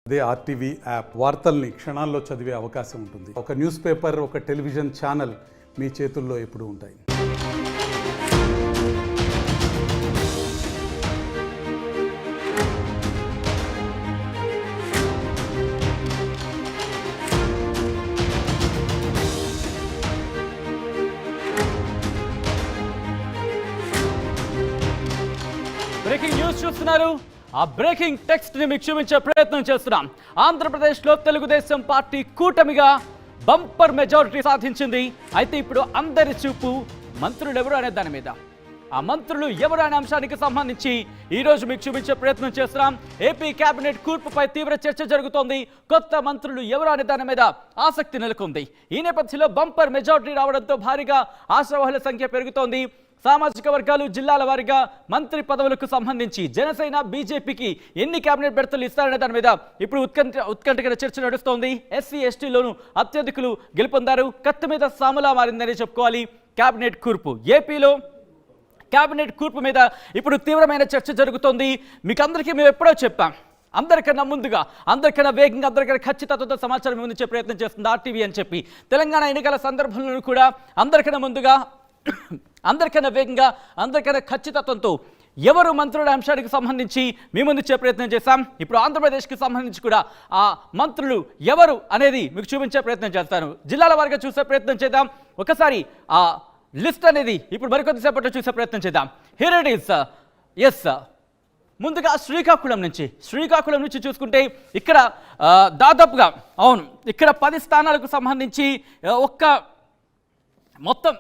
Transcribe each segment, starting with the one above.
అదే RTV app వార్తల్ని క్షణాల్లో చదివే అవకాశం ఉంటుంది. ఒక న్యూస్ పేపర్, ఒక టెలివిజన్ ఛానల్ మీ చేతుల్లో ఎప్పుడూ ఉంటాయి. బ్రేకింగ్ న్యూస్ చూస్తున్నారు. ఆ బ్రేకింగ్ టెక్స్ట్ ని మీకు చూపించే ప్రయత్నం చేస్తున్నాం. ఆంధ్రప్రదేశ్లో తెలుగుదేశం పార్టీ కూటమిగా బంపర్ మెజారిటీ సాధించింది. అయితే ఇప్పుడు అందరి చూపు మంత్రులు ఎవరు అనే దాని మీద. ఆ మంత్రులు ఎవరు అనే అంశానికి సంబంధించి ఈ రోజు మీకు చూపించే ప్రయత్నం చేస్తున్నాం. ఏపీ కేబినెట్ కూర్పుపై తీవ్ర చర్చ జరుగుతోంది. కొత్త మంత్రులు ఎవరు అనే దాని మీద ఆసక్తి నెలకొంది. ఈ నేపథ్యంలో బంపర్ మెజారిటీ రావడంతో భారీగా ఆశావాహుల సంఖ్య పెరుగుతోంది. సామాజిక వర్గాలు, జిల్లాల వారీగా మంత్రి పదవులకు సంబంధించి జనసేన, బీజేపీకి ఎన్ని కేబినెట్ బెర్తలు ఇస్తారనే దాని మీద ఇప్పుడు ఉత్కంఠకర చర్చ నడుస్తోంది. ఎస్సీ, ఎస్టీలోనూ అత్యధికులు గెలుపొందారు. కత్తి మీద సాములా మారిందని చెప్పుకోవాలి కేబినెట్ కూర్పు. ఏపీలో కేబినెట్ కూర్పు మీద ఇప్పుడు తీవ్రమైన చర్చ జరుగుతోంది. మీకు అందరికీ మేము ఎప్పుడో చెప్పాం, అందరికన్నా ముందుగా, అందరికన్నా వేగంగా, అందరికన్నా ఖచ్చితత్వంతో సమాచారం అందించే ప్రయత్నం చేస్తుంది ఆర్టీవీ అని చెప్పి తెలంగాణ ఎన్నికల సందర్భంలో కూడా అందరికన్నా ముందుగా, అందరికన్నా వేగంగా, అందరికన్నా ఖచ్చితత్వంతో ఎవరు మంత్రుల అంశానికి సంబంధించి మీ ముందు ఇచ్చే ప్రయత్నం చేశాం. ఇప్పుడు ఆంధ్రప్రదేశ్కి సంబంధించి కూడా ఆ మంత్రులు ఎవరు అనేది మీకు చూపించే ప్రయత్నం చేస్తాను. జిల్లాల వారిగా చూసే ప్రయత్నం చేద్దాం. ఒకసారి ఆ లిస్ట్ అనేది ఇప్పుడు మరికొద్దిసేపట్లో చూసే ప్రయత్నం చేద్దాం. Here it is. ఎస్, ముందుగా శ్రీకాకుళం నుంచి చూసుకుంటే ఇక్కడ దాదాపుగా ఇక్కడ 10 స్థానాలకు సంబంధించి మొత్తం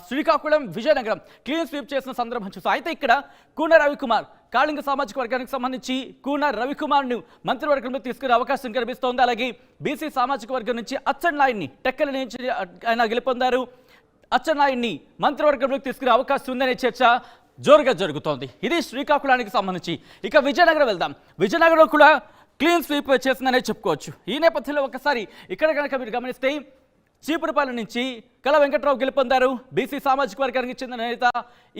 శ్రీకాకుళం, విజయనగరం క్లీన్ స్వీప్ చేసిన సందర్భం చూస్తాం. అయితే ఇక్కడ కూన రవికుమార్, కాళింగ సామాజిక వర్గానికి సంబంధించి కూన రవికుమార్ను మంత్రివర్గంలో తీసుకునే అవకాశం కనిపిస్తోంది. అలాగే బీసీ సామాజిక వర్గం నుంచి అచ్చెన్నాయుడిని, టెక్కల నుంచి ఆయన గెలుపొందారు. అచ్చెన్నాయుడిని మంత్రివర్గంలోకి తీసుకునే అవకాశం ఉందనే చర్చ జోరుగా జరుగుతోంది. ఇది శ్రీకాకుళానికి సంబంధించి. ఇక విజయనగరం వెళ్దాం. విజయనగరం కూడా క్లీన్ స్వీప్ చేసిందనే చెప్పుకోవచ్చు. ఈ నేపథ్యంలో ఒకసారి ఇక్కడ కనుక మీరు గమనిస్తే చీపురుపాలెం నుంచి కళ వెంకట్రావు గెలుపొందారు. బీసీ సామాజిక వర్గానికి చెందిన నేత.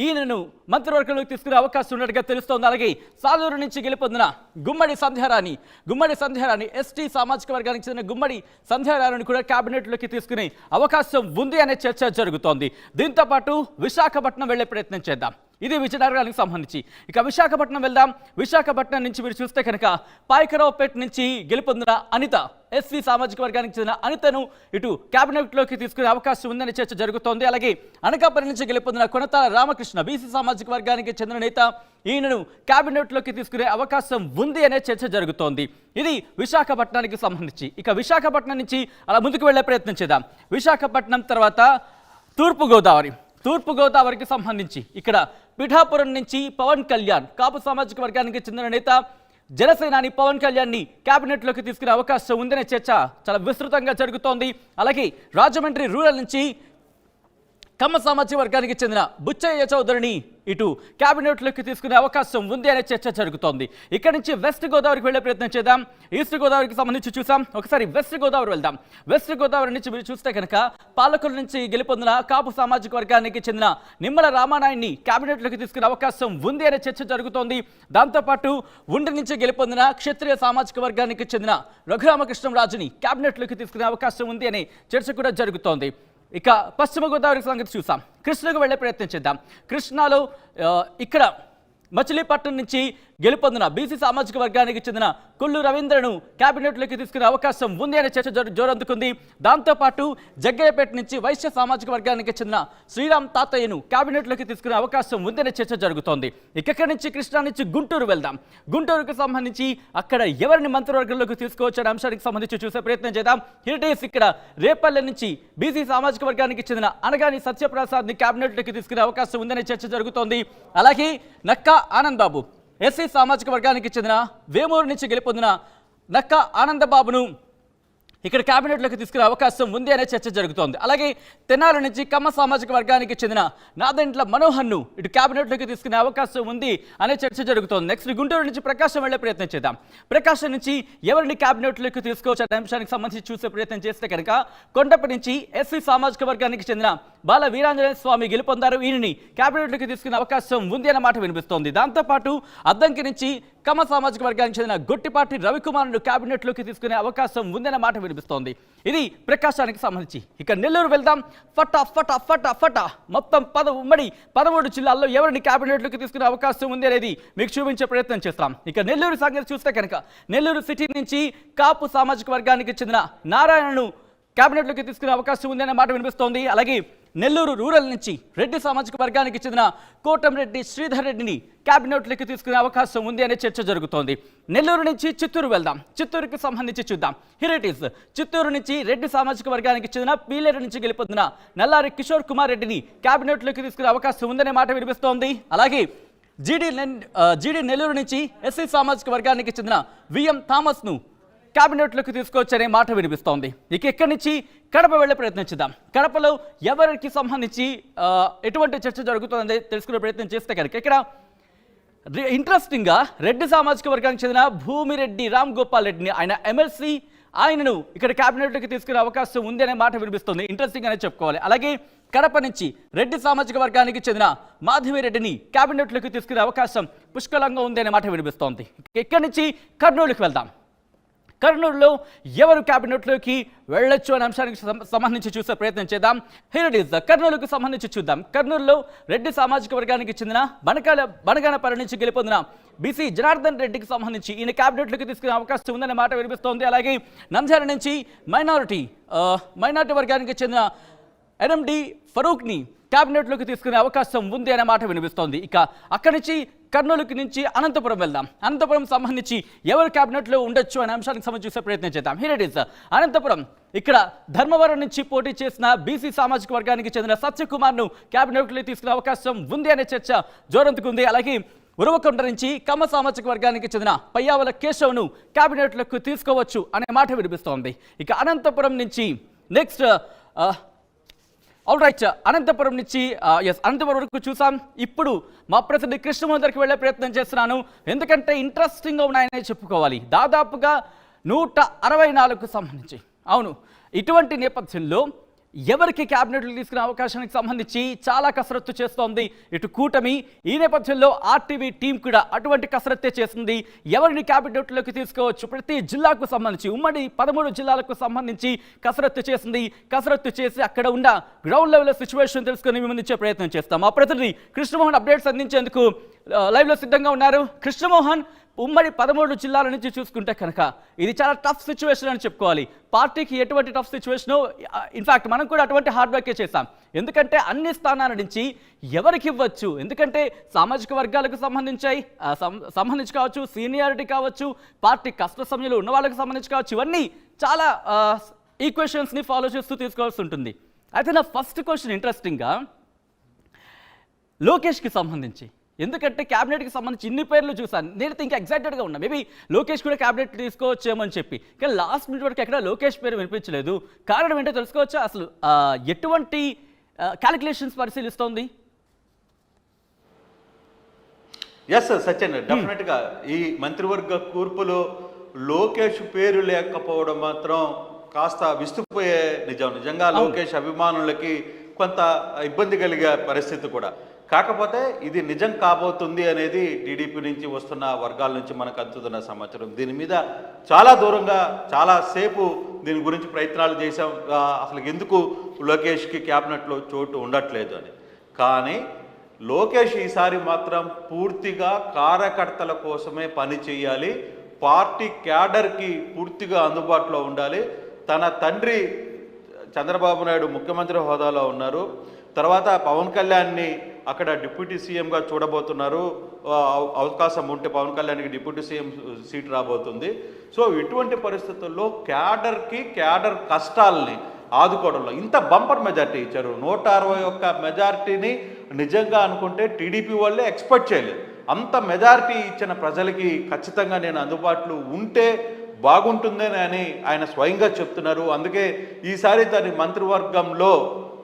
ఈయనను మంత్రివర్గంలోకి తీసుకునే అవకాశం ఉన్నట్టుగా తెలుస్తోంది. అలాగే సాలూరు నుంచి గెలుపొందిన గుమ్మడి సంధ్యారాణి ఎస్టీ సామాజిక వర్గానికి చెందిన గుమ్మడి సంధ్యారాణిని కూడా కేబినెట్లోకి తీసుకునే అవకాశం ఉంది అనే చర్చ జరుగుతోంది. దీంతో పాటు విశాఖపట్నం వెళ్లే ప్రయత్నం చేద్దాం. ఇది విజయనగరానికి సంబంధించి. ఇక విశాఖపట్నం వెళ్దాం. విశాఖపట్నం నుంచి మీరు చూస్తే కనుక పాయకరావుపేట నుంచి గెలుపొందిన అనిత, ఎస్సీ సామాజిక వర్గానికి చెందిన అనితను ఇటు కేబినెట్లోకి తీసుకునే అవకాశం ఉందని చర్చ జరుగుతోంది. అలాగే అనకాపల్లి నుంచి గెలుపొందిన కొనతాల రామకృష్ణ, బీసీ సామాజిక వర్గానికి చెందిన నేత. ఈయనను కేబినెట్లోకి తీసుకునే అవకాశం ఉంది అనే చర్చ జరుగుతోంది. ఇది విశాఖపట్నానికి సంబంధించి. ఇక విశాఖపట్నం నుంచి అలా ముందుకు వెళ్లే ప్రయత్నం చేద్దాం. విశాఖపట్నం తర్వాత తూర్పుగోదావరికి సంబంధించి ఇక్కడ పిఠాపురం నుంచి పవన్ కళ్యాణ్, కాపు సామాజిక వర్గానికి చెందిన నేత, జనసేనాని పవన్ కళ్యాణ్ని కేబినెట్లోకి తీసుకునే అవకాశం ఉందనే చర్చ చాలా విస్తృతంగా జరుగుతోంది. అలాగే రాజమండ్రి రూరల్ నుంచి కమ్మ సామాజిక వర్గానికి చెందిన బుచ్చయ్య చౌదరిని ఇటు కేబినెట్లోకి తీసుకునే అవకాశం ఉంది అనే చర్చ జరుగుతోంది. ఇక్కడ నుంచి వెస్ట్ గోదావరికి వెళ్లే ప్రయత్నం చేద్దాం. ఈస్ట్ గోదావరికి సంబంధించి చూసాం. ఒకసారి వెస్ట్ గోదావరి వెళ్దాం. వెస్ట్ గోదావరి నుంచి మీరు చూస్తే కనుక పాలకుల నుంచి గెలుపొందిన కాపు సామాజిక వర్గానికి చెందిన నిమ్మల రామానాయుడిని కేబినెట్లోకి తీసుకునే అవకాశం ఉంది అనే చర్చ జరుగుతోంది. దాంతోపాటు ఉండి నుంచి గెలుపొందిన క్షత్రియ సామాజిక వర్గానికి చెందిన రఘురామకృష్ణరాజుని కేబినెట్లోకి తీసుకునే అవకాశం ఉంది అనే చర్చ కూడా జరుగుతోంది. ఇక పశ్చిమ గోదావరి సంగతి చూసాం. కృష్ణకు వెళ్లే ప్రయత్నం చేద్దాం. కృష్ణాలో ఇక్కడ మచిలీపట్నం నుంచి గెలుపొందిన బీసీ సామాజిక వర్గానికి చెందిన కొల్లు రవీంద్రను కేబినెట్లోకి తీసుకునే అవకాశం ఉంది అనే చర్చ జోరందుకుంది. దాంతోపాటు జగ్గయ్యపేట నుంచి వైశ్య సామాజిక వర్గానికి చెందిన శ్రీరామ్ తాతయ్యను కేబినెట్లోకి తీసుకునే అవకాశం ఉంది అనే చర్చ జరుగుతోంది. ఇక్కడి నుంచి కృష్ణా నుంచి గుంటూరు వెళ్దాం. గుంటూరుకు సంబంధించి అక్కడ ఎవరిని మంత్రివర్గంలోకి తీసుకోవచ్చు అనే అంశానికి సంబంధించి చూసే ప్రయత్నం చేద్దాం. హిరిటేస్ ఇక్కడ రేపల్లె నుంచి బీసీ సామాజిక వర్గానికి చెందిన అనగాని సత్యప్రసాద్ని కేబినెట్లోకి తీసుకునే అవకాశం ఉందనే చర్చ జరుగుతోంది. అలాగే నక్కా ఆనంద్ బాబు, ఎస్సీ సామాజిక వర్గానికి చెందిన వేమూరు నుంచి గెలుపొందిన నక్కా ఆనందబాబును ఇక్కడ కేబినెట్లోకి తీసుకునే అవకాశం ఉంది అనే చర్చ జరుగుతోంది. అలాగే తెనాలి నుంచి కమ్మ సామాజిక వర్గానికి చెందిన నాదెండ్ల మనోహర్ను ఇటు కేబినెట్లోకి తీసుకునే అవకాశం ఉంది అనే చర్చ జరుగుతోంది. నెక్స్ట్ గుంటూరు నుంచి ప్రకాశం వెళ్లే ప్రయత్నం చేద్దాం. ప్రకాశం నుంచి ఎవరిని కేబినెట్లోకి తీసుకోవచ్చు అనే అంశానికి సంబంధించి చూసే ప్రయత్నం చేస్తే కనుక కొండపి నుంచి ఎస్సీ సామాజిక వర్గానికి చెందిన బాల వీరాంజనేయ స్వామి గెలుపొందారు. ఈయనని కేబినెట్లోకి తీసుకునే అవకాశం ఉంది అన్న మాట వినిపిస్తోంది. దాంతోపాటు అద్దంకి నుంచి కమ్మ సామాజిక వర్గానికి చెందిన గొట్టిపాటి రవికుమార్ను కేబినెట్లోకి తీసుకునే అవకాశం ఉందన్న మాట వినిపిస్తోంది. ఇది ప్రకాశానికి సంబంధించి. ఇక నెల్లూరు వెళ్దాం. ఫటా ఫటా ఫటా ఫటా మొత్తం 13 జిల్లాల్లో ఎవరిని కేబినెట్లోకి తీసుకునే అవకాశం ఉంది అనేది మీకు చూపించే ప్రయత్నం చేస్తాం. ఇక నెల్లూరు సంగతి చూస్తే కనుక నెల్లూరు సిటీ నుంచి కాపు సామాజిక వర్గానికి చెందిన నారాయణను కేబినెట్లోకి తీసుకునే అవకాశం ఉందనే మాట వినిపిస్తోంది. అలాగే నెల్లూరు రూరల్ నుంచి రెడ్డి సామాజిక వర్గానికి చెందిన కోటంరెడ్డి శ్రీధర్ రెడ్డిని కేబినెట్లోకి తీసుకునే అవకాశం ఉంది అనే చర్చ జరుగుతోంది. నెల్లూరు నుంచి చిత్తూరు వెళ్దాం. చిత్తూరుకి సంబంధించి చూద్దాం. Here it is. చిత్తూరు నుంచి రెడ్డి సామాజిక వర్గానికి చెందిన పీలేరు నుంచి గెలుపొందిన నల్లారి కిషోర్ కుమార్ రెడ్డిని కేబినెట్లోకి తీసుకునే అవకాశం ఉందనే మాట వినిపిస్తోంది. అలాగే జీడీ నెల్లూరు నుంచి ఎస్సీ సామాజిక వర్గానికి చెందిన విఎం థామస్ను కేబినెట్లోకి తీసుకొచ్చనే మాట వినిపిస్తోంది. ఇక ఇక్కడి నుంచి కడప వెళ్ళే ప్రయత్నించుదాం. కడపలో ఎవరికి సంబంధించి ఎటువంటి చర్చ జరుగుతుందని తెలుసుకునే ప్రయత్నం చేస్తే కనుక ఇక్కడ ఇంట్రెస్టింగ్గా రెడ్డి సామాజిక వర్గానికి చెందిన భూమిరెడ్డి రామ్ గోపాల్ రెడ్డిని ఆయన ఎమ్మెల్సీ ఆయనను ఇక్కడ కేబినెట్లోకి తీసుకునే అవకాశం ఉంది అనే మాట వినిపిస్తుంది. ఇంట్రెస్టింగ్ అనే చెప్పుకోవాలి. అలాగే కడప నుంచి రెడ్డి సామాజిక వర్గానికి చెందిన మాధవిరెడ్డిని కేబినెట్లోకి తీసుకునే అవకాశం పుష్కలంగా ఉంది అనే మాట వినిపిస్తోంది. ఇక్కడి నుంచి కర్నూలుకి వెళ్దాం. కర్నూలులో ఎవరు కేబినెట్లోకి వెళ్ళొచ్చు అనే అంశానికి సంబంధించి చూసే ప్రయత్నం చేద్దాం. Here it is. కర్నూలుకు సంబంధించి చూద్దాం. కర్నూలులో రెడ్డి సామాజిక వర్గానికి చెందిన బనగానపల్లి నుంచి గెలుపొందిన బీసీ జనార్దన్ రెడ్డికి సంబంధించి ఈయన కేబినెట్లోకి తీసుకునే అవకాశం ఉందనే మాట వినిపిస్తోంది. అలాగే నంద్యాల నుంచి మైనారిటీ వర్గానికి చెందిన ఎన్ఎండి ఫరూక్ని కేబినెట్లోకి తీసుకునే అవకాశం ఉంది అనే మాట వినిపిస్తోంది. ఇక అక్కడి నుంచి కర్నూలుకి నుంచి అనంతపురం వెళ్దాం. అనంతపురం సంబంధించి ఎవరు కేబినెట్లో ఉండొచ్చు అనే అంశానికి సంబంధించి చూసే ప్రయత్నం చేద్దాం. Here it is. అనంతపురం ఇక్కడ ధర్మవరం నుంచి పోటీ చేసిన బీసీ సామాజిక వర్గానికి చెందిన సత్యకుమార్ను కేబినెట్లోకి తీసుకునే అవకాశం ఉంది అనే చర్చ జోరందుకుంది. అలాగే ఉరవకొండ నుంచి కమ్మ సామాజిక వర్గానికి చెందిన పయ్యావుల కేశవ్ను కేబినెట్లోకి తీసుకోవచ్చు అనే మాట వినిపిస్తోంది. ఇక అనంతపురం నుంచి నెక్స్ట్ ఆల్ రైట్, అనంతపురం నుంచి అనంతపురం వరకు చూసాం. ఇప్పుడు మా ప్రతినిధి కృష్ణమోహన్ దగ్గరికి వెళ్ళే ప్రయత్నం చేస్తున్నాను. ఎందుకంటే ఇంట్రెస్టింగ్గా ఉన్నాయని చెప్పుకోవాలి. దాదాపుగా 164కు సంబంధించి అవును, ఇటువంటి నేపథ్యంలో ఎవరికి క్యాబినెట్లు తీసుకునే అవకాశానికి సంబంధించి చాలా కసరత్తు చేస్తోంది ఇటు కూటమి. ఈ నేపథ్యంలో ఆర్టీవీ టీం కూడా అటువంటి కసరత్తే చేస్తుంది. ఎవరిని క్యాబినెట్లోకి తీసుకోవచ్చు, ప్రతి జిల్లాకు సంబంధించి ఉమ్మడి 13 జిల్లాలకు సంబంధించి కసరత్తు చేసింది. కసరత్తు చేసి అక్కడ ఉన్న గ్రౌండ్ లెవెల్ సిచ్యువేషన్ తెలుసుకొని వివరించే ప్రయత్నం చేస్తాం. ఆ ప్రతినిధి కృష్ణమోహన్ అప్డేట్స్ అందించేందుకు లైవ్లో సిద్ధంగా ఉన్నారు. కృష్ణమోహన్, ఉమ్మడి 13 జిల్లాల నుంచి చూసుకుంటే కనుక ఇది చాలా టఫ్ సిచ్యువేషన్ అని చెప్పుకోవాలి. పార్టీకి ఎటువంటి టఫ్ సిచ్యువేషను, ఇన్ఫాక్ట్ మనం కూడా అటువంటి హార్డ్ వర్కే చేస్తాం. ఎందుకంటే అన్ని స్థానాల నుంచి ఎవరికి ఇవ్వచ్చు, ఎందుకంటే సామాజిక వర్గాలకు సంబంధించి కావచ్చు, సీనియారిటీ కావచ్చు, పార్టీ కష్ట సమయంలో ఉన్న వాళ్ళకి సంబంధించి కావచ్చు, ఇవన్నీ చాలా ఈక్వేషన్స్ని ఫాలో చేస్తూ తీసుకోవాల్సి ఉంటుంది. అయితే నా ఫస్ట్ క్వశ్చన్ ఇంట్రెస్టింగ్గా లోకేష్కి సంబంధించి, ఎందుకంటే క్యాబినెట్కి సంబంధించి ఇన్ని పేర్లు చూసాను. నేనైతే ఇంకా ఎక్సైటెడ్గా ఉన్నా, మేబీ లోకేష్ కూడా క్యాబినెట్ తీసుకోవచ్చేమో అని చెప్పి. కానీ లాస్ట్ మినిట్ వరకు ఎక్కడ లోకేష్ పేరు వినిపించలేదు. కారణం ఏంటో తెలుసుకోవచ్చా? అసలు ఎటువంటి క్యాలిక్యులేషన్స్ పరిశీలిస్తోంది? ఎస్ సచిన్, డెఫినెట్గా ఈ మంత్రివర్గ కూర్పులో లోకేష్ పేరు లేకపోవడం మాత్రం కాస్త విస్తుపోయే నిజంగా లోకేష్ అభిమానులకి కొంత ఇబ్బంది కలిగే పరిస్థితి కూడా. కాకపోతే ఇది నిజం కాబోతుంది అనేది టీడీపీ నుంచి వస్తున్న వర్గాల నుంచి మనకు అందుతున్న సమాచారం. దీని మీద చాలా దూరంగా చాలాసేపు దీని గురించి ప్రయత్నాలు చేశాం, అసలు ఎందుకు లోకేష్కి క్యాబినెట్లో చోటు ఉండట్లేదు అని. కానీ లోకేష్ ఈసారి మాత్రం పూర్తిగా కార్యకర్తల కోసమే పని చేయాలి, పార్టీ క్యాడర్కి పూర్తిగా అందుబాటులో ఉండాలి. తన తండ్రి చంద్రబాబు నాయుడు ముఖ్యమంత్రి హోదాలో ఉన్నారు, తర్వాత పవన్ కళ్యాణ్ని అక్కడ డిప్యూటీ సీఎంగా చూడబోతున్నారు. అవకాశం ఉంటే పవన్ కళ్యాణ్కి డిప్యూటీ సీఎం సీట్ రాబోతుంది. సో ఇటువంటి పరిస్థితుల్లో క్యాడర్ కష్టాలని ఆదుకోవడంలో ఇంత బంపర్ మెజార్టీ ఇచ్చారు. 161 మెజార్టీని నిజంగా అనుకుంటే టీడీపీ వాళ్ళే ఎక్స్పెక్ట్ చేయలేదు. అంత మెజార్టీ ఇచ్చిన ప్రజలకి ఖచ్చితంగా నేను అందుబాటులో ఉంటే బాగుంటుందని అని ఆయన స్వయంగా చెప్తున్నారు. అందుకే ఈసారి తన మంత్రివర్గంలో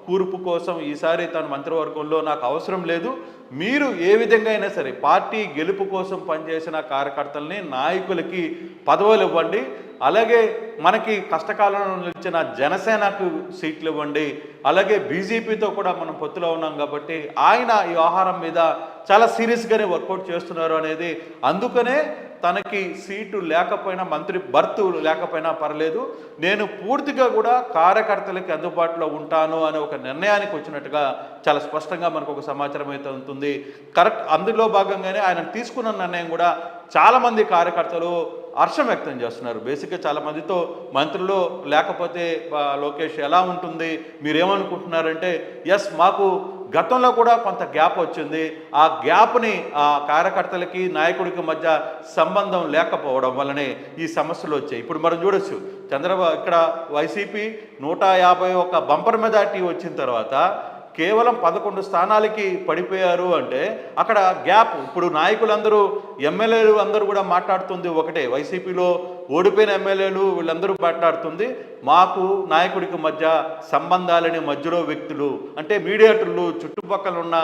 కూర్పు కోసం ఈసారి తన మంత్రివర్గంలో నాకు అవసరం లేదు, మీరు ఏ విధంగా అయినా సరే పార్టీ గెలుపు కోసం పనిచేసిన కార్యకర్తల్ని, నాయకులకి పదవులు ఇవ్వండి, అలాగే మనకి కష్టకాలంలో నిలిచిన జనసేనకు సీట్లు ఇవ్వండి, అలాగే బీజేపీతో కూడా మనం పొత్తులో ఉన్నాం కాబట్టి ఆయన ఈ వ్యవహారం మీద చాలా సీరియస్గానే వర్కౌట్ చేస్తున్నారు అనేది. అందుకనే తనకి సీటు లేకపోయినా, మంత్రి బర్తు లేకపోయినా పర్లేదు, నేను పూర్తిగా కూడా కార్యకర్తలకి అందుబాటులో ఉంటాను అనే ఒక నిర్ణయానికి వచ్చినట్టుగా చాలా స్పష్టంగా మనకు ఒక సమాచారం అయితే ఉంటుంది. కరెక్ట్, అందులో భాగంగానే ఆయన తీసుకున్న నిర్ణయం కూడా చాలామంది కార్యకర్తలు హర్షం వ్యక్తం చేస్తున్నారు. బేసిక్గా చాలామందితో మంత్రులు లేకపోతే లోకేష్ ఎలా ఉంటుంది, మీరేమనుకుంటున్నారంటే, ఎస్ మాకు గతంలో కూడా కొంత గ్యాప్ వచ్చింది, ఆ గ్యాప్ని ఆ కార్యకర్తలకి నాయకుడికి మధ్య సంబంధం లేకపోవడం వల్లనే ఈ సమస్యలు వచ్చాయి. ఇప్పుడు మనం చూడొచ్చు, చంద్రబాబు ఇక్కడ వైసీపీ 151 బంపర్ మెజార్టీ వచ్చిన తర్వాత కేవలం 11 స్థానాలకి పడిపోయారు అంటే అక్కడ గ్యాప్. ఇప్పుడు నాయకులందరూ, ఎమ్మెల్యేలు అందరూ కూడా మాట్లాడుతుంది ఒకటే, వైసీపీలో ఓడిపోయిన ఎమ్మెల్యేలు వీళ్ళందరూ మాట్లాడుతుంది, మాకు నాయకుడికి మధ్య సంబంధాలని మధ్యలో వ్యక్తులు అంటే మీడియేటర్లు, చుట్టుపక్కల ఉన్న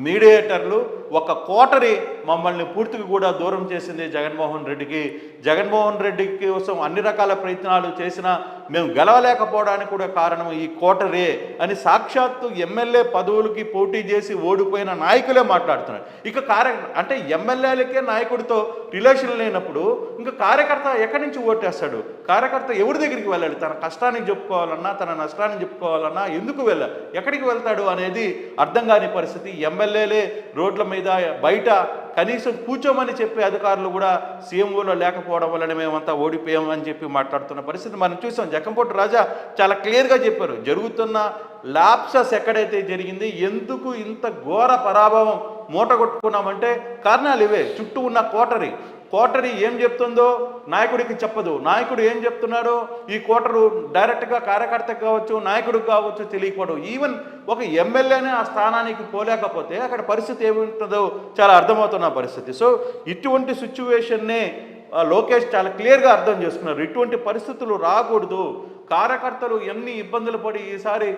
మీడియేటర్లు ఒక కోటరి మమ్మల్ని పూర్తిగా కూడా దూరం చేసింది జగన్మోహన్ రెడ్డికి. జగన్మోహన్ రెడ్డి కోసం అన్ని రకాల ప్రయత్నాలు చేసినా మేము గెలవలేకపోవడానికి కూడా కారణం ఈ కోటరే అని సాక్షాత్తు ఎమ్మెల్యే పదవులకి పోటీ చేసి ఓడిపోయిన నాయకులే మాట్లాడుతున్నారు. ఇక అంటే ఎమ్మెల్యేలకే నాయకుడితో రిలేషన్ లేనప్పుడు ఇంకా కార్యకర్త ఎక్కడి నుంచి ఓటేస్తాడు? కార్యకర్త ఎవరి దగ్గరికి వెళ్ళాలి? తన కష్టానికి చెప్పుకోవాలన్నా, తన నష్టానికి చెప్పుకోవాలన్నా ఎందుకు ఎక్కడికి వెళ్తాడు అనేది అర్థం కాని పరిస్థితి. ఎమ్మెల్యేలే రోడ్ల మీద బయట కనీసం కూర్చోమని చెప్పే అధికారులు కూడా సీఎంఓలో లేకపోవడం వలన మేమంతా ఓడిపోయాం అని చెప్పి మాట్లాడుతున్న పరిస్థితి మనం చూసాం. జక్కంపూడి రాజా చాలా క్లియర్గా చెప్పారు, జరుగుతున్న ల్యాప్సెస్ ఎక్కడైతే జరిగింది, ఎందుకు ఇంత ఘోర పరాభవం మూట కొట్టుకున్నామంటే కారణాలు ఇవే. చుట్టూ ఉన్న కోటరీ ఏం చెప్తుందో నాయకుడికి చెప్పదు, నాయకుడు ఏం చెప్తున్నాడో ఈ కోటరు డైరెక్ట్గా కార్యకర్తకు కావచ్చు, నాయకుడికి కావచ్చు తెలియకపోవడం. ఈవెన్ ఒక ఎమ్మెల్యేనే ఆ స్థానానికి పోలేకపోతే అక్కడ పరిస్థితి ఏముంటుందో చాలా అర్థమవుతున్న పరిస్థితి. సో ఇటువంటి సిచ్యువేషన్నే లోకేష్ చాలా క్లియర్గా అర్థం చేసుకున్నారు. ఇటువంటి పరిస్థితులు రాకూడదు, కార్యకర్తలు ఎన్ని ఇబ్బందులు పడి ఈసారి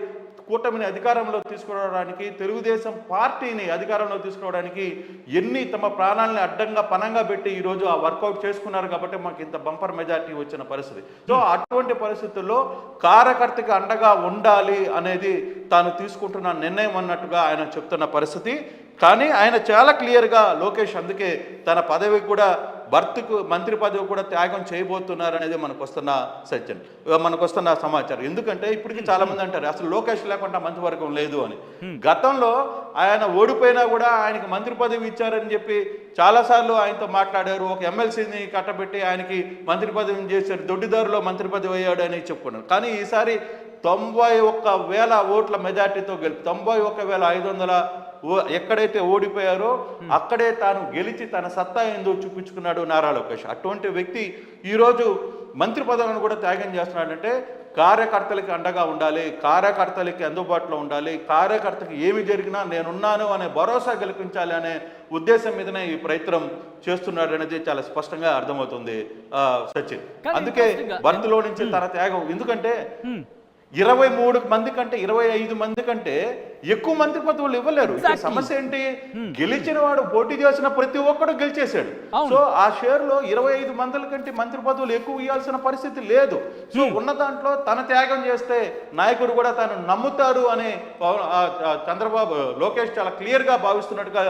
కూటమిని అధికారంలో తీసుకురావడానికి, తెలుగుదేశం పార్టీని అధికారంలో తీసుకురావడానికి ఎన్ని తమ ప్రాణాలని అడ్డంగా పనంగా పెట్టి ఈరోజు ఆ వర్కౌట్ చేసుకున్నారు కాబట్టి మాకు ఇంత బంపర్ మెజార్టీ వచ్చిన పరిస్థితి. సో అటువంటి పరిస్థితుల్లో కార్యకర్తకి అండగా ఉండాలి అనేది తాను తీసుకుంటున్న నిర్ణయం అన్నట్టుగా ఆయన చెప్తున్న పరిస్థితి. కానీ ఆయన చాలా క్లియర్గా లోకేష్ అందుకే తన పదవి కూడా భర్తకు మంత్రి పదవి కూడా త్యాగం చేయబోతున్నారు అనేది మనకు వస్తున్న సమాచారం. ఎందుకంటే ఇప్పటికీ చాలా మంది అంటారు అసలు లోకేష్ లేకుండా మంత్రివర్గం లేదు అని. గతంలో ఆయన ఓడిపోయినా కూడా ఆయనకి మంత్రి పదవి ఇచ్చారని చెప్పి చాలాసార్లు ఆయనతో మాట్లాడారు. ఒక ఎమ్మెల్సీని కట్టబెట్టి ఆయనకి మంత్రి పదవిని చేశారు, దొడ్డిదారులో మంత్రి పదవి అయ్యాడు అని చెప్పుకున్నారు. కానీ ఈసారి 91,000 ఓట్ల మెజార్టీతో గెలిపి 91,500 ఎక్కడైతే ఓడిపోయారో అక్కడే తాను గెలిచి తన సత్తా ఏందో చూపించుకున్నాడు నారా లోకేష్. అటువంటి వ్యక్తి ఈరోజు మంత్రి పదవిని కూడా త్యాగం చేస్తున్నాడంటే కార్యకర్తలకి అండగా ఉండాలి, కార్యకర్తలకి అందుబాటులో ఉండాలి, కార్యకర్తకి ఏమి జరిగినా నేనున్నాను అనే భరోసా కల్పించాలి అనే ఉద్దేశం మీదనే ఈ ప్రయత్నం చేస్తున్నాడు అనేది చాలా స్పష్టంగా అర్థమవుతుంది సచిన్. అందుకే బంధులో నుంచి తన త్యాగం, ఎందుకంటే 23 మంది కంటే 25 మంది కంటే ఎక్కువ మంత్రి పదవులు ఇవ్వలేరు. సమస్య ఏంటి? గెలిచిన వాడు పోటీ చేసిన ప్రతి ఒక్కడు గెలిచేశాడు. సో ఆ షేర్ లో 25 మంది కంటే మంత్రి పదవులు ఎక్కువ ఇవ్వాల్సిన పరిస్థితి లేదు. సో ఉన్న దాంట్లో తన త్యాగం చేస్తే నాయకుడు కూడా తను నమ్ముతారు అని చంద్రబాబు లోకేష్ చాలా క్లియర్ గా భావిస్తున్నట్టుగా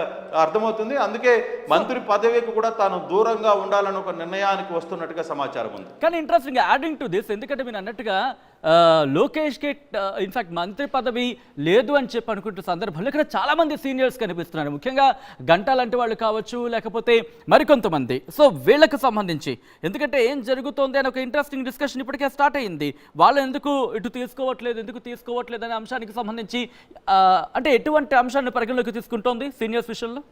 అర్థమవుతుంది. అందుకే మంత్రి పదవికి కూడా తాను దూరంగా ఉండాలని ఒక నిర్ణయానికి వస్తున్నట్టుగా సమాచారం ఉంది. కానీ ఇంట్రెస్టింగ్ యాడింగ్ టు దిస్, ఎందుకంటే మీరు అన్నట్టుగా లోకేష్కి ఇన్ఫాక్ట్ మంత్రి పదవి లేదు అని చెప్పి అనుకుంటున్న సందర్భంలో ఇక్కడ చాలామంది సీనియర్స్ కనిపిస్తున్నారు. ముఖ్యంగా గంటా లాంటి వాళ్ళు కావచ్చు, లేకపోతే మరికొంతమంది. సో వీళ్ళకి సంబంధించి ఎందుకంటే ఏం జరుగుతోంది అని ఒక ఇంట్రెస్టింగ్ డిస్కషన్ ఇప్పటికే స్టార్ట్ అయ్యింది. వాళ్ళు ఎందుకు ఎందుకు తీసుకోవట్లేదు అనే అంశానికి సంబంధించి అంటే ఎటువంటి అంశాన్ని పరిగణలోకి తీసుకుంటోంది సీనియర్స్ విషయంలో?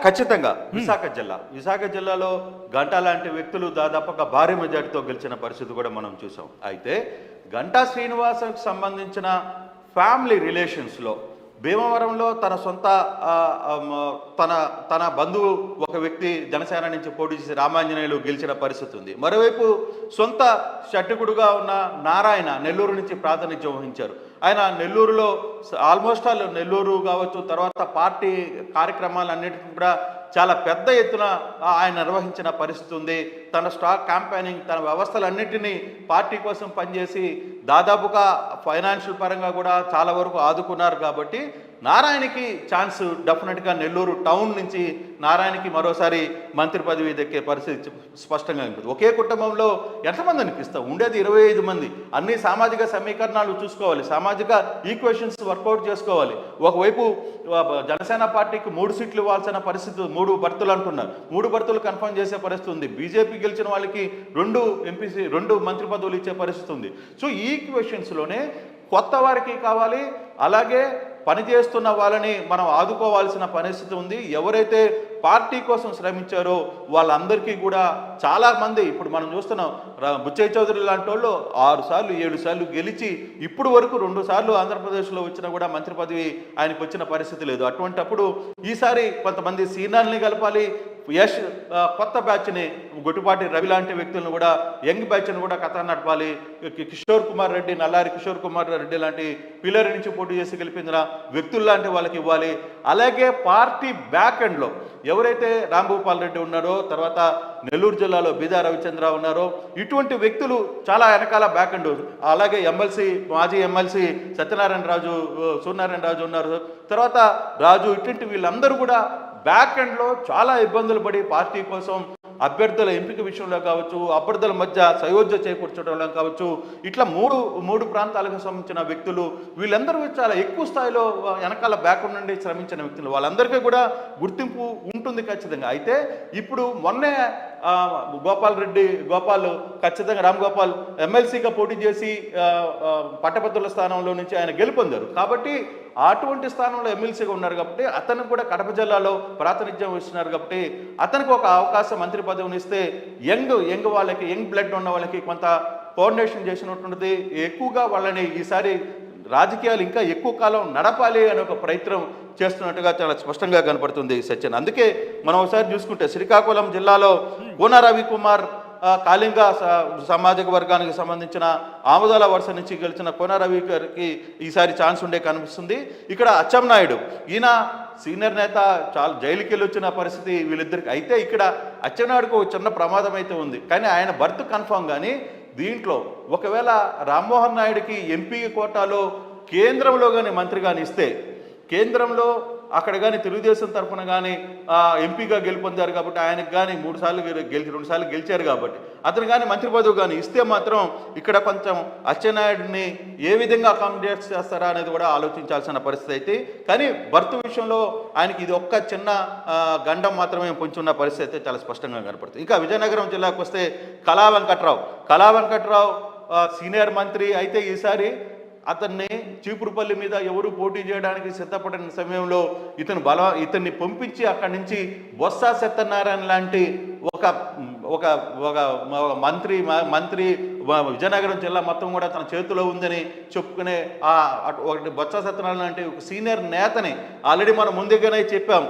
ఖచ్చితంగా విశాఖ జిల్లాలో గంటా లాంటి వ్యక్తులు దాదాపుగా భారీ మెజార్టీతో గెలిచిన పరిస్థితి కూడా మనం చూసాం. అయితే గంటా శ్రీనివాసకు సంబంధించిన ఫ్యామిలీ రిలేషన్స్లో భీమవరంలో తన సొంత తన బంధువు ఒక వ్యక్తి జనసేన నుంచి పోటీ చేసి రామాంజనేయులు గెలిచిన పరిస్థితి ఉంది. మరోవైపు సొంత షట్టికుడుగా ఉన్న నారాయణ నెల్లూరు నుంచి ప్రాతినిధ్యం వహించారు. ఆయన నెల్లూరులో ఆల్మోస్ట్ ఆల్ నెల్లూరు కావచ్చు, తర్వాత పార్టీ కార్యక్రమాలన్నిటికీ కూడా చాలా పెద్ద ఎత్తున ఆయన నిర్వహించిన పరిస్థితి ఉంది. తన స్టాక్ క్యాంపెయినింగ్, తన వ్యవస్థలన్నింటినీ పార్టీ కోసం పనిచేసి దాదాపుగా ఫైనాన్షియల్ పరంగా కూడా చాలా వరకు ఆదుకున్నారు కాబట్టి నారాయణకి ఛాన్స్ డెఫినెట్గా నెల్లూరు టౌన్ నుంచి నారాయణకి మరోసారి మంత్రి పదవి దక్కే పరిస్థితి స్పష్టంగా ఉంటుంది. ఒకే కుటుంబంలో ఎంతమంది అనిపిస్తాం? ఉండేది 25 మంది. అన్ని సామాజిక సమీకరణాలు చూసుకోవాలి, సామాజిక ఈక్వేషన్స్ వర్కౌట్ చేసుకోవాలి. ఒకవైపు జనసేన పార్టీకి 3 సీట్లు ఇవ్వాల్సిన పరిస్థితి, 3 బర్తులు అంటున్నారు, 3 బర్తులు కన్ఫర్మ్ చేసే పరిస్థితి ఉంది. బీజేపీ గెలిచిన వాళ్ళకి 2 మంత్రి పదవులు ఇచ్చే పరిస్థితి ఉంది. సో ఈ ఈక్వేషన్స్లోనే కొత్త వారికి కావాలి, అలాగే పనిచేస్తున్న వాళ్ళని మనం ఆదుకోవాల్సిన పరిస్థితి ఉంది. ఎవరైతే పార్టీ కోసం శ్రమించారో వాళ్ళందరికీ కూడా చాలామంది ఇప్పుడు మనం చూస్తున్నాం. బుచ్చయ్య చౌదరి లాంటి వాళ్ళు 6 సార్లు 7 సార్లు గెలిచి ఇప్పుడు వరకు 2 సార్లు ఆంధ్రప్రదేశ్లో వచ్చినా కూడా మంత్రి పదవి ఆయనకు వచ్చిన పరిస్థితి లేదు. అటువంటప్పుడు ఈసారి కొంతమంది సీనియర్ని కలపాలి, కొత్త బ్యాచ్ని గుట్టుపాటి రవి లాంటి వ్యక్తులను కూడా, యంగ్ బ్యాచ్ని కూడా కథ నడపాలి. కిషోర్ కుమార్ రెడ్డి, నల్లారి కిషోర్ కుమార్ రెడ్డి లాంటి పిల్లర్ నుంచి పోటీ చేసి గెలిపించిన వ్యక్తులు లాంటి వాళ్ళకి ఇవ్వాలి. అలాగే పార్టీ బ్యాక్ ఎండ్లో ఎవరైతే రాంభూపాల్ రెడ్డి ఉన్నారో, తర్వాత నెల్లూరు జిల్లాలో బీదా రవిచంద్ర ఉన్నారో, ఇటువంటి వ్యక్తులు చాలా వెనకాల బ్యాక్ ఎండ్. అలాగే మాజీ ఎమ్మెల్సీ సూర్యనారాయణ రాజు ఉన్నారు, తర్వాత రాజు, ఇటువంటి వీళ్ళందరూ కూడా బ్యాక్ ఎండ్లో చాలా ఇబ్బందులు పడి పార్టీ కోసం అభ్యర్థుల ఎంపిక విషయంలో కావచ్చు, అభ్యర్థుల మధ్య సయోధ్య చేకూర్చడంలో కావచ్చు, ఇట్లా మూడు ప్రాంతాలకు సంబంధించిన వ్యక్తులు, వీళ్ళందరూ చాలా ఎక్కువ స్థాయిలో వెనకాల బ్యాక్గ్రౌండ్ నుండి శ్రమించిన వ్యక్తులు, వాళ్ళందరికీ కూడా గుర్తింపు ఉంటుంది ఖచ్చితంగా. అయితే ఇప్పుడు మొన్నే గోపాల్ ఖచ్చితంగా రామ్ గోపాల్ ఎమ్మెల్సీగా పోటీ చేసి పట్టభద్రుల స్థానంలో నుంచి ఆయన గెలుపొందారు. కాబట్టి అటువంటి స్థానంలో ఎమ్మెల్సీగా ఉన్నారు కాబట్టి, అతను కూడా కడప జిల్లాలో ప్రాతినిధ్యం వహిస్తున్నారు కాబట్టి అతనికి ఒక అవకాశం మంత్రి పదవిని ఇస్తే యంగ్ వాళ్ళకి, యంగ్ బ్లడ్ ఉన్న వాళ్ళకి కొంత కోఆర్డినేషన్ చేసినటువంటిది, ఎక్కువగా వాళ్ళని ఈసారి రాజకీయాలు ఇంకా ఎక్కువ కాలం నడపాలి అనే ఒక ప్రయత్నం చేస్తున్నట్టుగా చాలా స్పష్టంగా కనపడుతుంది సత్యన్. అందుకే మనం ఒకసారి చూసుకుంటే శ్రీకాకుళం జిల్లాలో కోన రవికుమార్ కాళింగ సామాజిక వర్గానికి సంబంధించిన ఆముదాల వరుస నుంచి గెలిచిన కోన రవి గారికి ఈసారి ఛాన్స్ ఉండే కనిపిస్తుంది. ఇక్కడ అచ్చెన్నాయుడు, ఈయన సీనియర్ నేత, చాలా జైలుకి వెళ్ళి వచ్చిన పరిస్థితి వీళ్ళిద్దరికి. అయితే ఇక్కడ అచ్చెన్నాయుడుకు ఒక చిన్న ప్రమాదం అయితే ఉంది, కానీ ఆయన బర్త్ కన్ఫామ్. కానీ దీంట్లో ఒకవేళ రామ్మోహన్ నాయుడికి ఎంపీ కోటాలో కేంద్రంలో కానీ మంత్రి కానీ ఇస్తే, కేంద్రంలో అక్కడ కానీ తెలుగుదేశం తరఫున కానీ ఎంపీగా గెలుపొందారు కాబట్టి ఆయనకు కానీ 2 సార్లు గెలిచారు కాబట్టి అతను కానీ మంత్రి పదవి కానీ ఇస్తే మాత్రం ఇక్కడ కొంచెం అచ్చెన్నాయుడిని ఏ విధంగా అకామిడేట్ చేస్తారా అనేది కూడా ఆలోచించాల్సిన పరిస్థితి అయితే. కానీ బర్త్ విషయంలో ఆయనకి ఇది ఒక్క చిన్న గండం మాత్రమే పొంచున్న పరిస్థితి అయితే చాలా స్పష్టంగా కనపడుతుంది. ఇంకా విజయనగరం జిల్లాకు వస్తే కళా వెంకట్రావు సీనియర్ మంత్రి. అయితే ఈసారి అతన్ని చీపురుపల్లి మీద ఎవరు పోటీ చేయడానికి సిద్ధపడిన సమయంలో ఇతన్ని పంపించి అక్కడి నుంచి బొత్స సత్యనారాయణ లాంటి ఒక మంత్రి విజయనగరం జిల్లా మొత్తం కూడా తన చేతిలో ఉందని చెప్పుకునే ఒకటి బొత్స సత్యనారాయణ లాంటి ఒక సీనియర్ నేతని ఆల్రెడీ మనం ముందుగానే చెప్పాం.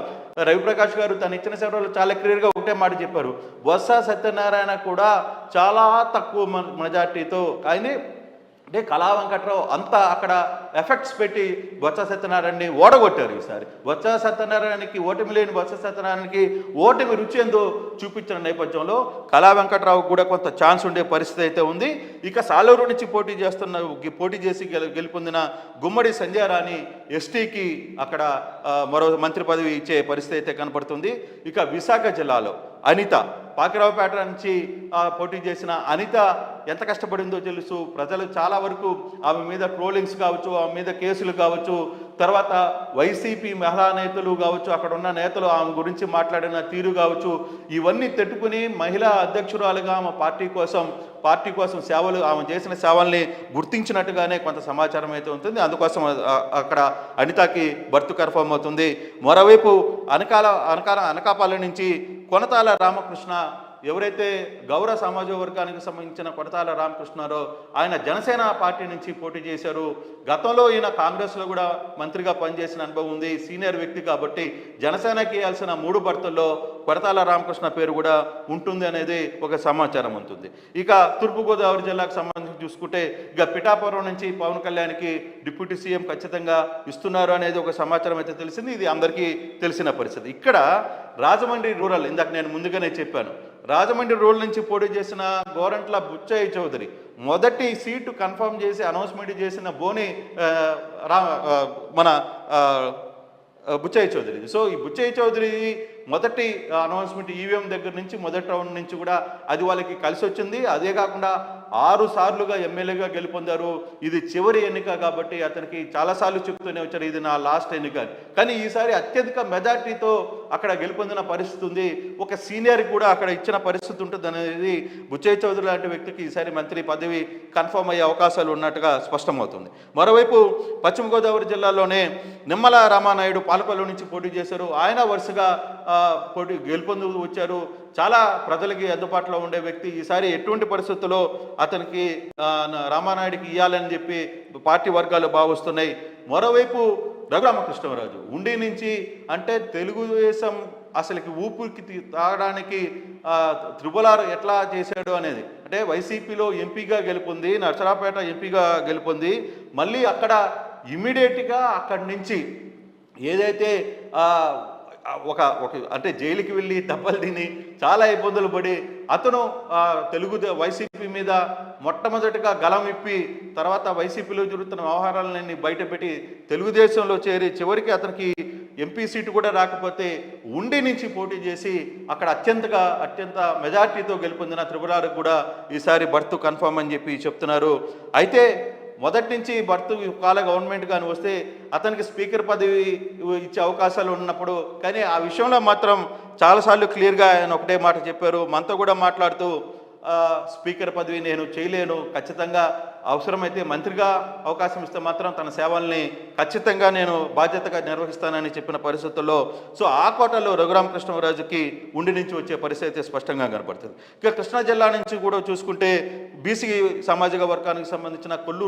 రవిప్రకాష్ గారు తను ఇచ్చిన సేవలు చాలా క్లియర్గా ఒకటే మాట చెప్పారు, బొత్స సత్యనారాయణ కూడా చాలా తక్కువ మెజార్టీతో ఆయన అంటే కళా వెంకట్రావు అంతా అక్కడ ఎఫెక్ట్స్ పెట్టి బొత్స సత్యనారాయణని ఓడగొట్టారు. ఈసారి బొత్స సత్యనారాయణకి ఓటమి లేని బొత్స సత్యనారాయణకి ఓటమి రుచి ఏందో చూపించిన నేపథ్యంలో కళా వెంకట్రావు కూడా కొంత ఛాన్స్ ఉండే పరిస్థితి అయితే ఉంది. ఇక సాలూరు నుంచి పోటీ చేసి గెలుపొందిన గుమ్మడి సంజయ్ రాణి ఎస్టీకి అక్కడ మరో మంత్రి పదవి ఇచ్చే పరిస్థితి అయితే కనపడుతుంది. ఇక విశాఖ జిల్లాలో అనిత, పాకిరావుపేట నుంచి పోటీ చేసిన అనిత ఎంత కష్టపడిందో తెలుసు. ప్రజలు చాలా వరకు ఆమె మీద ట్రోలింగ్స్ కావచ్చు, ఆమె మీద కేసులు కావచ్చు, తర్వాత వైసీపీ మహిళా నేతలు కావచ్చు, అక్కడ ఉన్న నేతలు ఆమె గురించి మాట్లాడిన తీరు కావచ్చు, ఇవన్నీ తట్టుకుని మహిళా అధ్యక్షురాలుగా ఆమె పార్టీ కోసం సేవలు, ఆమె చేసిన సేవల్ని గుర్తించినట్టుగానే కొంత సమాచారం అయితే ఉంటుంది. అందుకోసం అక్కడ అనితకి బర్త్ కన్ఫర్మ్ అవుతుంది. మరోవైపు అనకాపల్లి నుంచి కొనతాల రామకృష్ణ, ఎవరైతే గౌర సామాజిక వర్గానికి సంబంధించిన కొనతాల రామకృష్ణారో ఆయన జనసేన పార్టీ నుంచి పోటీ చేశారు. గతంలో ఈయన కాంగ్రెస్లో కూడా మంత్రిగా పనిచేసిన అనుభవం ఉంది, సీనియర్ వ్యక్తి కాబట్టి జనసేనకి ఇవ్వాల్సిన 3 బర్తుల్లో కొనతాల రామకృష్ణ పేరు కూడా ఉంటుంది అనేది ఒక సమాచారం ఉంటుంది. ఇక తూర్పుగోదావరి జిల్లాకు సంబంధించి చూసుకుంటే ఇక పిఠాపురం నుంచి పవన్ కళ్యాణ్కి డిప్యూటీ సీఎం ఖచ్చితంగా ఇస్తున్నారు అనేది ఒక సమాచారం అయితే తెలిసింది. ఇది అందరికీ తెలిసిన పరిస్థితి. ఇక్కడ రాజమండ్రి రూరల్, ఇందాక నేను ముందుగానే చెప్పాను, రాజమండ్రి రోడ్ నుంచి పోటీ చేసిన గోరంట్ల బుచ్చయ్య చౌదరి మొదటి సీటు కన్ఫర్మ్ చేసి అనౌన్స్మెంట్ చేసిన బోని మన బుచ్చయ్య చౌదరి. సో ఈ బుచ్చయ్య చౌదరి మొదటి అనౌన్స్మెంట్ ఈవీఎం దగ్గర నుంచి మొదటి రౌండ్ నుంచి కూడా అది వాళ్ళకి కలిసి వచ్చింది. అదే కాకుండా 6 సార్లుగా ఎమ్మెల్యేగా గెలుపొందారు. ఇది చివరి ఎన్నిక కాబట్టి అతనికి చాలాసార్లు చెప్తూనే వచ్చారు ఇది నా లాస్ట్ ఎన్నిక. కానీ ఈసారి అత్యధిక మెజార్టీతో అక్కడ గెలుపొందిన పరిస్థితి ఉంది. ఒక సీనియర్ కూడా అక్కడ ఇచ్చిన పరిస్థితి ఉంటుంది అనేది బుచ్చయ్య చౌదరి లాంటి వ్యక్తికి ఈసారి మంత్రి పదవి కన్ఫర్మ్ అయ్యే అవకాశాలు ఉన్నట్టుగా స్పష్టమవుతుంది. మరోవైపు పశ్చిమ గోదావరి జిల్లాలోనే నిమ్మల రామానాయుడు పాలకొల్లు నుంచి పోటీ చేశారు. ఆయన వరుసగా పోటీ గెలుపొందు వచ్చారు. చాలా ప్రజలకి అందుబాటులో ఉండే వ్యక్తి. ఈసారి ఎటువంటి పరిస్థితుల్లో అతనికి రామానాయుడికి ఇవ్వాలని చెప్పి పార్టీ వర్గాలు భావిస్తున్నాయి. మరోవైపు రఘురామకృష్ణరాజు ఉండి నుంచి అంటే తెలుగుదేశం అసలుకి ఊపిరికి తాగడానికి త్రిపులార్ ఎట్లా చేశాడు అనేది అంటే వైసీపీలో ఎంపీగా గెలుపొంది నర్సరాపేట ఎంపీగా గెలుపొంది మళ్ళీ అక్కడ ఇమ్మీడియట్గా అక్కడి నుంచి ఏదైతే ఒక అంటే జైలుకి వెళ్ళి దెబ్బలు తిని చాలా ఇబ్బందులు పడి అతను వైసీపీ మీద మొట్టమొదటిగా గలం ఇప్పి తర్వాత వైసీపీలో జరుగుతున్న వ్యవహారాలన్నీ బయటపెట్టి తెలుగుదేశంలో చేరి చివరికి అతనికి ఎంపీ సీటు కూడా రాకపోతే ఉండి నుంచి పోటీ చేసి అక్కడ అత్యంత మెజార్టీతో గెలుపొందిన త్రిపురారు కూడా ఈసారి బర్త్ కన్ఫర్మ్ అని చెప్పి చెప్తున్నారు. అయితే మొదటి నుంచి బర్త్ కాల గవర్నమెంట్ కానీ వస్తే అతనికి స్పీకర్ పదవి ఇచ్చే అవకాశాలు ఉన్నప్పుడు కానీ ఆ విషయంలో మాత్రం చాలాసార్లు క్లియర్గా ఆయన ఒకటే మాట చెప్పారు. మనతో కూడా మాట్లాడుతూ స్పీకర్ పదవి నేను చేయలేను, ఖచ్చితంగా అవసరమైతే మంత్రిగా అవకాశం ఇస్తే మాత్రం తన సేవల్ని ఖచ్చితంగా నేను బాధ్యతగా నిర్వహిస్తానని చెప్పిన పరిస్థితుల్లో సో ఆ కోటలో రఘురామకృష్ణరాజుకి ఉండి నుంచి వచ్చే పరిస్థితి స్పష్టంగా కనపడుతుంది. ఇక కృష్ణా జిల్లా నుంచి కూడా చూసుకుంటే బీసీ సామాజిక వర్గానికి సంబంధించిన కొల్లు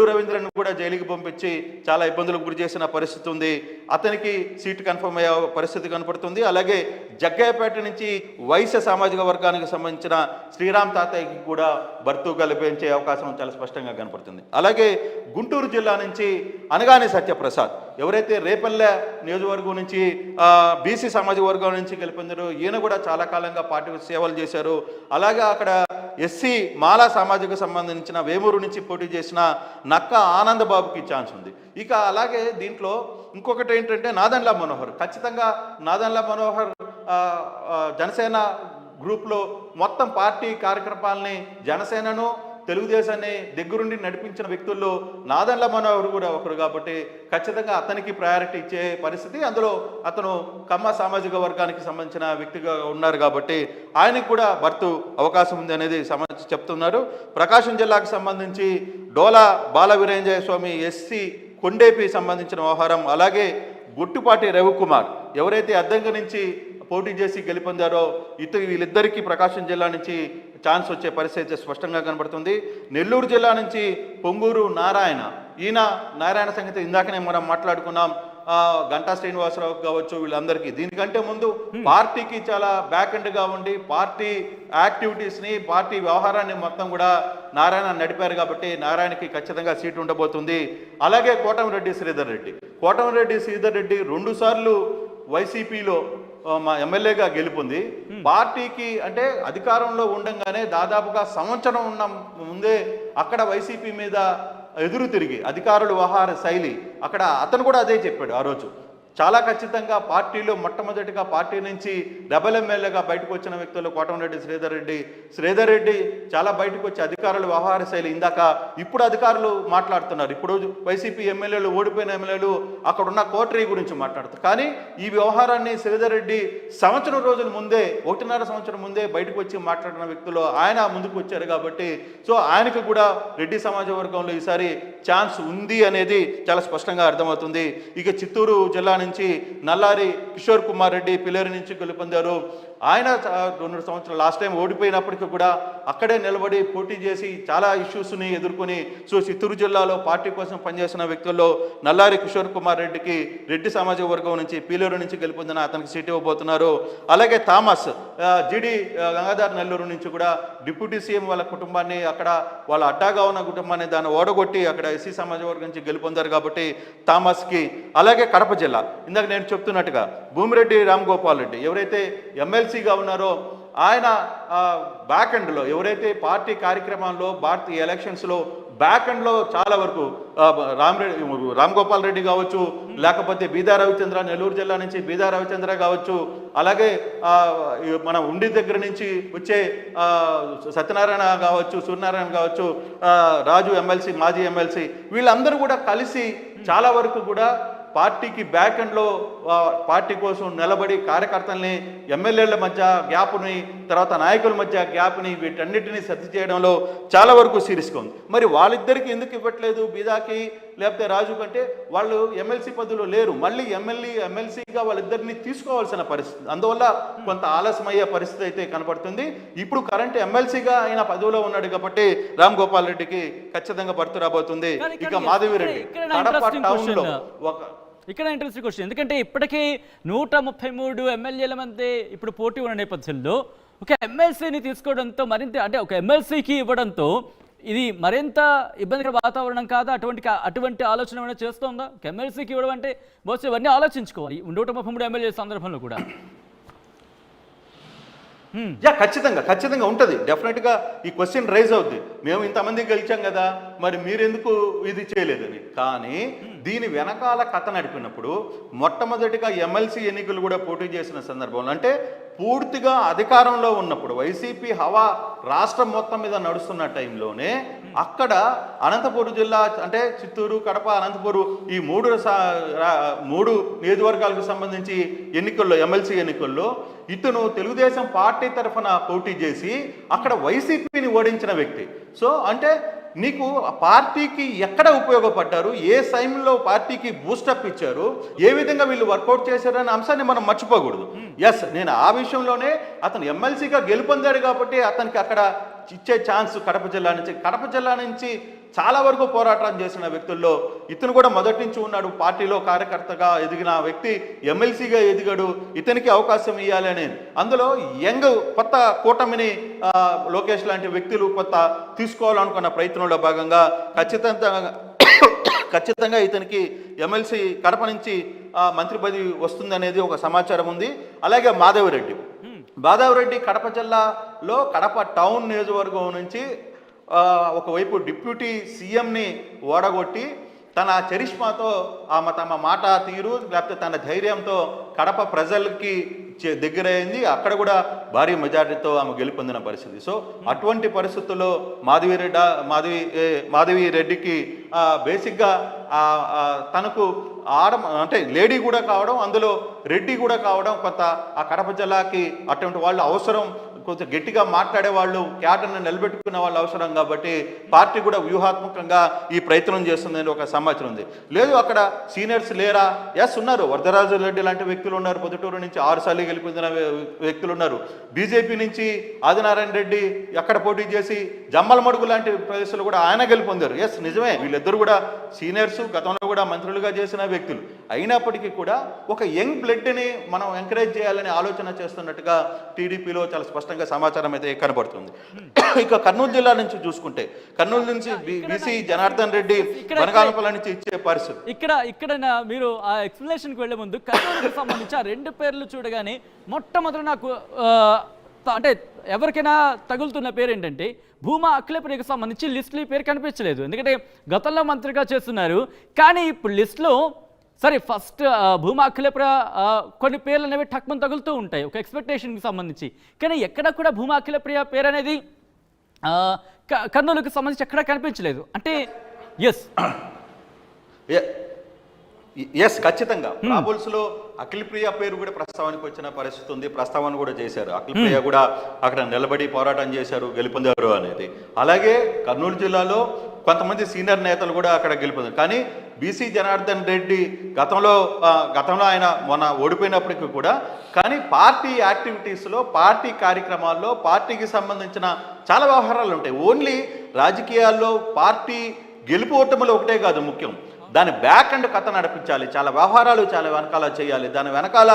రవీంద్రను కూడా జైలుకి పంపించి చాలా ఇబ్బందులకు గురి చేసిన పరిస్థితి ఉంది. అతనికి సీటు కన్ఫర్మ్ అయ్యే పరిస్థితి కనపడుతుంది. అలాగే జగ్గయ్యపేట నుంచి వైశ్య సామాజిక వర్గానికి సంబంధించిన శ్రీరామ్ తాతయ్యకి కూడా బర్తు కల్పించే అవకాశం చాలా స్పష్టంగా కనపడుతుంది. అలాగే గుంటూరు జిల్లా నుంచి అనగాని సత్యప్రసాద్ ఎవరైతే రేపల్లె నియోజకవర్గం నుంచి బీసీ సామాజిక వర్గం నుంచి గెలుపొందారో ఈయన కూడా చాలా కాలంగా పార్టీకి సేవలు చేశారు. అలాగే అక్కడ ఎస్సీ మాలా సామాజిక సంబంధించిన వేమూరు నుంచి పోటీ చేసిన నక్క ఆనందబాబుకి ఛాన్స్ ఉంది. ఇక అలాగే దీంట్లో ఇంకొకటి ఏంటంటే నాదెండ్ల మనోహర్, ఖచ్చితంగా నాదెండ్ల మనోహర్ జనసేన గ్రూప్లో మొత్తం పార్టీ కార్యక్రమాలని జనసేనను తెలుగుదేశాన్ని దగ్గరుండి నడిపించిన వ్యక్తుల్లో నాదెండ్ల మనోహర్ కూడా ఒకరు కాబట్టి ఖచ్చితంగా అతనికి ప్రయారిటీ ఇచ్చే పరిస్థితి. అందులో అతను కమ్మ సామాజిక వర్గానికి సంబంధించిన వ్యక్తిగా ఉన్నారు కాబట్టి ఆయనకు కూడా బర్తు అవకాశం ఉంది అనేది చెప్తున్నారు. ప్రకాశం జిల్లాకు సంబంధించి డోలా బాల వీరేంజయ స్వామి ఎస్సీ కొండేపి సంబంధించిన వ్యవహారం, అలాగే గుట్టుపాటి రవికుమార్ ఎవరైతే అద్దంకి నుంచి పోటీ చేసి గెలుపొందారో వీళ్ళిద్దరికీ ప్రకాశం జిల్లా నుంచి ఛాన్స్ వచ్చే పరిస్థితి స్పష్టంగా కనబడుతుంది. నెల్లూరు జిల్లా నుంచి పొంగూరు నారాయణ సంగతి ఇందాకనే మనం మాట్లాడుకున్నాం. గంటా శ్రీనివాసరావు కావచ్చు వీళ్ళందరికీ దీనికంటే ముందు పార్టీకి చాలా బ్యాక్ ఎండ్గా ఉండి పార్టీ యాక్టివిటీస్ని పార్టీ వ్యవహారాన్ని మొత్తం కూడా నారాయణ నడిపారు కాబట్టి నారాయణకి ఖచ్చితంగా సీటు ఉండబోతుంది. అలాగే కోటమిరెడ్డి శ్రీధర్ రెడ్డి 2 సార్లు వైసీపీలో ఎమ్మెల్యేగా గెలుపొంది పార్టీకి అంటే అధికారంలో ఉండంగానే దాదాపుగా సంవత్సరం ఉన్న ముందే అక్కడ వైసీపీ మీద ఎదురు తిరిగి అధికారుల వ్యవహార శైలి అక్కడ అతను కూడా అదే చెప్పాడు. ఆ రోజు చాలా ఖచ్చితంగా పార్టీలో మొట్టమొదటిగా పార్టీ నుంచి డబల్ ఎమ్మెల్యేగా బయటకు వచ్చిన వ్యక్తులు కోటమిరెడ్డి శ్రీధర్ రెడ్డి చాలా బయటకు వచ్చి అధికారుల వ్యవహార శైలి ఇప్పుడు అధికారులు మాట్లాడుతున్నారు. ఇప్పుడు వైసీపీ ఎమ్మెల్యేలు ఓడిపోయిన ఎమ్మెల్యేలు అక్కడ ఉన్న కోటరీ గురించి మాట్లాడుతారు. కానీ ఈ వ్యవహారాన్ని శ్రీధర్ రెడ్డి 1.5 సంవత్సరం ముందే బయటకు వచ్చి మాట్లాడిన వ్యక్తులు ఆయన ముందుకు వచ్చారు కాబట్టి సో ఆయనకు కూడా రెడ్డి సమాజ వర్గంలో ఈసారి ఛాన్స్ ఉంది అనేది చాలా స్పష్టంగా అర్థమవుతుంది. ఇక చిత్తూరు జిల్లా నుంచి నల్లారి కిషోర్ కుమార్ రెడ్డి పిల్లేరు నుంచి గెలుపొందారు. ఆయన 2 సంవత్సరాలు లాస్ట్ టైం ఓడిపోయినప్పటికీ కూడా అక్కడే నిలబడి పోటీ చేసి చాలా ఇష్యూస్ని ఎదుర్కొని సో చిత్తూరు జిల్లాలో పార్టీ కోసం పనిచేసిన వ్యక్తుల్లో నల్లారి కిషోర్ కుమార్ రెడ్డికి రెడ్డి సామాజిక వర్గం నుంచి పీలేరు నుంచి గెలుపొందిన అతనికి సీట్ ఇవ్వబోతున్నారు. అలాగే థామస్ జిడి గంగాధర్ నెల్లూరు నుంచి కూడా డిప్యూటీ సీఎం వాళ్ళ కుటుంబాన్ని అక్కడ వాళ్ళ అడ్డాగా ఉన్న కుటుంబాన్ని దాన్ని ఓడగొట్టి అక్కడ ఎస్సీ సమాజ వర్గం నుంచి గెలుపొందారు కాబట్టి థామస్కి. అలాగే కడప జిల్లా ఇందాక నేను చెప్తున్నట్టుగా భూమిరెడ్డి రామ్ గోపాల్ రెడ్డి ఎవరైతే ఎమ్మెల్సీగా ఉన్నారో ఆయన బ్యాక్ ఎండ్లో ఎవరైతే పార్టీ కార్యక్రమాల్లో భారతీయ ఎలక్షన్స్లో బ్యాక్ ఎండ్లో చాలా వరకు రామ్ గోపాల్ రెడ్డి కావచ్చు, లేకపోతే బీదా రవిచంద్ర, నెల్లూరు జిల్లా నుంచి బీదా రవిచంద్ర కావచ్చు, అలాగే మన ఉండి దగ్గర నుంచి వచ్చే సత్యనారాయణ కావచ్చు, సూర్యనారాయణ కావచ్చు, రాజు ఎమ్మెల్సీ, మాజీ ఎమ్మెల్సీ, వీళ్ళందరూ కూడా కలిసి చాలా వరకు కూడా పార్టీకి బ్యాక్ ఎండ్లో పార్టీ కోసం నిలబడి కార్యకర్తల్ని, ఎమ్మెల్యేల మధ్య గ్యాప్ని, తర్వాత నాయకుల మధ్య గ్యాప్ని, వీటన్నిటిని సర్ది చేయడంలో చాలా వరకు సీరియస్గా ఉంది. మరి వాళ్ళిద్దరికి ఎందుకు ఇవ్వట్లేదు బీదాకి లేకపోతే రాజు కంటే? వాళ్ళు ఎమ్మెల్సీ పదవిలో లేరు, మళ్ళీ ఎమ్మెల్సీగా వాళ్ళిద్దరిని తీసుకోవాల్సిన పరిస్థితి, అందువల్ల కొంత ఆలస్యమయ్యే పరిస్థితి అయితే కనపడుతుంది. ఇప్పుడు కరెంట్ ఎమ్మెల్సీగా ఆయన పదవిలో ఉన్నాడు కాబట్టి రామ్ గోపాల్ రెడ్డికి ఖచ్చితంగా భర్తీ రాబోతుంది. ఇక మాధవిరెడ్డి కడప టౌన్లో ఇక్కడ ఇంట్రెస్టింగ్ క్వశ్చన్, ఎందుకంటే ఇప్పటికీ 133 ఎమ్మెల్యేల మధ్య ఇప్పుడు పోటీ ఉన్న నేపథ్యంలో ఒక ఎమ్మెల్సీని తీసుకోవడంతో మరింత, అంటే ఒక ఎమ్మెల్సీకి ఇవ్వడంతో ఇది మరింత ఇబ్బందికర వాతావరణం కాదా? అటువంటి ఆలోచన ఏమైనా చేస్తోందా? ఒక ఎమ్మెల్సీకి ఇవ్వడం అంటే బహుశా ఇవన్నీ ఆలోచించుకోవాలి 133 ఎమ్మెల్యే సందర్భంలో కూడా. ఖచ్చితంగా ఉంటుంది. డెఫినెట్గా ఈ క్వశ్చన్ రైజ్ అవుద్ది, మేము ఇంతమంది గెలిచాం కదా, మరి మీరెందుకు ఇది చేయలేదని. కానీ దీని వెనకాల కథ నడిపినప్పుడు మొట్టమొదటిగా ఎమ్మెల్సీ ఎన్నికలు కూడా పోటీ చేసిన సందర్భంలో, అంటే పూర్తిగా అధికారంలో ఉన్నప్పుడు వైసీపీ హవా రాష్ట్రం మొత్తం మీద నడుస్తున్న టైంలోనే అక్కడ అనంతపురం జిల్లా, అంటే చిత్తూరు, కడప, అనంతపురం, ఈ మూడు నియోజకవర్గాలకు సంబంధించి ఎన్నికల్లో, ఎమ్మెల్సీ ఎన్నికల్లో ఇతను తెలుగుదేశం పార్టీ తరఫున పోటీ చేసి అక్కడ వైసీపీని ఓడించిన వ్యక్తి. సో అంటే నీకు పార్టీకి ఎక్కడ ఉపయోగపడ్డారు, ఏ టైంలో పార్టీకి బూస్టప్ ఇచ్చారు, ఏ విధంగా వీళ్ళు వర్కౌట్ చేశారనే అంశాన్ని మనం మర్చిపోకూడదు. నేను ఆ విషయంలోనే అతను ఎమ్మెల్సీగా గెలుపొందాడు కాబట్టి అతనికి అక్కడ ఇచ్చే ఛాన్స్ కడప జిల్లా నుంచి చాలా వరకు పోరాటం చేసిన వ్యక్తుల్లో ఇతను కూడా మొదటి నుంచి ఉన్నాడు. పార్టీలో కార్యకర్తగా ఎదిగిన వ్యక్తి ఎమ్మెల్సీగా ఎదిగాడు, ఇతనికి అవకాశం ఇవ్వాలి అని. అందులో యంగ్ కొత్త కూటమిని లోకేష్ లాంటి వ్యక్తులు కొత్త తీసుకోవాలనుకున్న ప్రయత్నంలో భాగంగా ఖచ్చితంగా ఇతనికి ఎమ్మెల్సీ కడప నుంచి మంత్రి పదవి వస్తుందనేది ఒక సమాచారం ఉంది. అలాగే మాధవిరెడ్డి కడప జిల్లాలో కడప టౌన్ నియోజకవర్గం నుంచి ఒకవైపు డిప్యూటీ సీఎంని ఓడగొట్టి తన చరిష్మాతో తమ మాట తీరు లేకపోతే తన ధైర్యంతో కడప ప్రజలకి దగ్గరైంది. అక్కడ కూడా భారీ మెజారిటీతో ఆమె గెలుపొందిన పరిస్థితి. సో అటువంటి పరిస్థితుల్లో మాధవి రెడ్డికి బేసిక్గా తనకు అంటే లేడీ కూడా కావడం, అందులో రెడ్డి కూడా కావడం, కొంత ఆ కడప జిల్లాకి అటువంటి వాళ్ళు అవసరం, కొంచెం గట్టిగా మాట్లాడే వాళ్ళు, క్యాడర్ని నిలబెట్టుకునే వాళ్ళు అవసరం కాబట్టి పార్టీ కూడా వ్యూహాత్మకంగా ఈ ప్రయత్నం చేస్తుందని ఒక సమాచారం ఉంది. లేదు అక్కడ సీనియర్స్ లేరా? ఉన్నారు. వరదరాజు రెడ్డి లాంటి వ్యక్తులు ఉన్నారు, పొద్దుటూరు నుంచి 6 సార్లు గెలిపొందిన వ్యక్తులు ఉన్నారు. బీజేపీ నుంచి ఆదినారాయణ రెడ్డి అక్కడ పోటీ చేసి జమ్మలమడుగు లాంటి ప్రదేశాలు కూడా ఆయన గెలుపొందారు. నిజమే, వీళ్ళిద్దరు కూడా సీనియర్స్, గతంలో కూడా మంత్రులుగా చేసిన వ్యక్తులు. అయినప్పటికీ కూడా ఒక యంగ్ బ్లడ్ని మనం ఎంకరేజ్ చేయాలని ఆలోచన చేస్తున్నట్టుగా టీడీపీలో చాలా స్పష్టంగా సమాచారం అయితే కనబడుతుంది. ఇక కర్నూలు జిల్లా నుంచి చూసుకుంటే, కర్నూలు నుంచి బీసీ జనార్దన్ రెడ్డి బనగానపల్లి నుంచి ఇచ్చే పరిస్థితి. ఇక్కడ మీరు ఆ ఎక్స్ప్లెనేషన్కి వెళ్లే ముందు కర్నూలుకి సంబంధించి ఆ 2 పేర్లు చూడగానే మొట్టమొదటి నాకు అంటే ఎవరికైనా తగులుతున్న పేరు ఏంటంటే భూమా అఖిలప్రియకు సంబంధించి లిస్టులో ఈ పేరు కనిపించలేదు. ఎందుకంటే గతంలో మంత్రిగా చేస్తున్నారు, కానీ ఇప్పుడు లిస్టులో సరే ఫస్ట్ భూమా అఖిలప్రియ కొన్ని పేర్లు అనేవి టక్మని తగులుతూ ఉంటాయి ఒక ఎక్స్పెక్టేషన్కి సంబంధించి, కానీ ఎక్కడ కూడా భూమా అఖిలప్రియ పేరు అనేది కర్నూలుకి సంబంధించి ఎక్కడా కనిపించలేదు. అంటే ఖచ్చితంగా రాబుల్స్ లో అఖిలప్రియ పేరు కూడా ప్రస్తావనకు వచ్చిన పరిస్థితి ఉంది. ప్రస్తావన కూడా చేశారు, అఖిలప్రియ కూడా అక్కడ నిలబడి పోరాటం చేశారు, గెలుపొందారు అనేది. అలాగే కర్నూలు జిల్లాలో కొంతమంది సీనియర్ నేతలు కూడా అక్కడ గెలుపొందారు. కానీ బీసీ జనార్దన్ రెడ్డి గతంలో ఆయన మొన్న ఓడిపోయినప్పటికీ కూడా, కానీ పార్టీ యాక్టివిటీస్లో, పార్టీ కార్యక్రమాల్లో, పార్టీకి సంబంధించిన చాలా వ్యవహారాలు ఉంటాయి. ఓన్లీ రాజకీయాల్లో పార్టీ గెలుపు ఓటములు ఒకటే కాదు ముఖ్యం, దాని బ్యాక్ అండ్ కథ నడిపించాలి, చాలా వ్యవహారాలు చాలా వెనకాల చేయాలి, దాని వెనకాల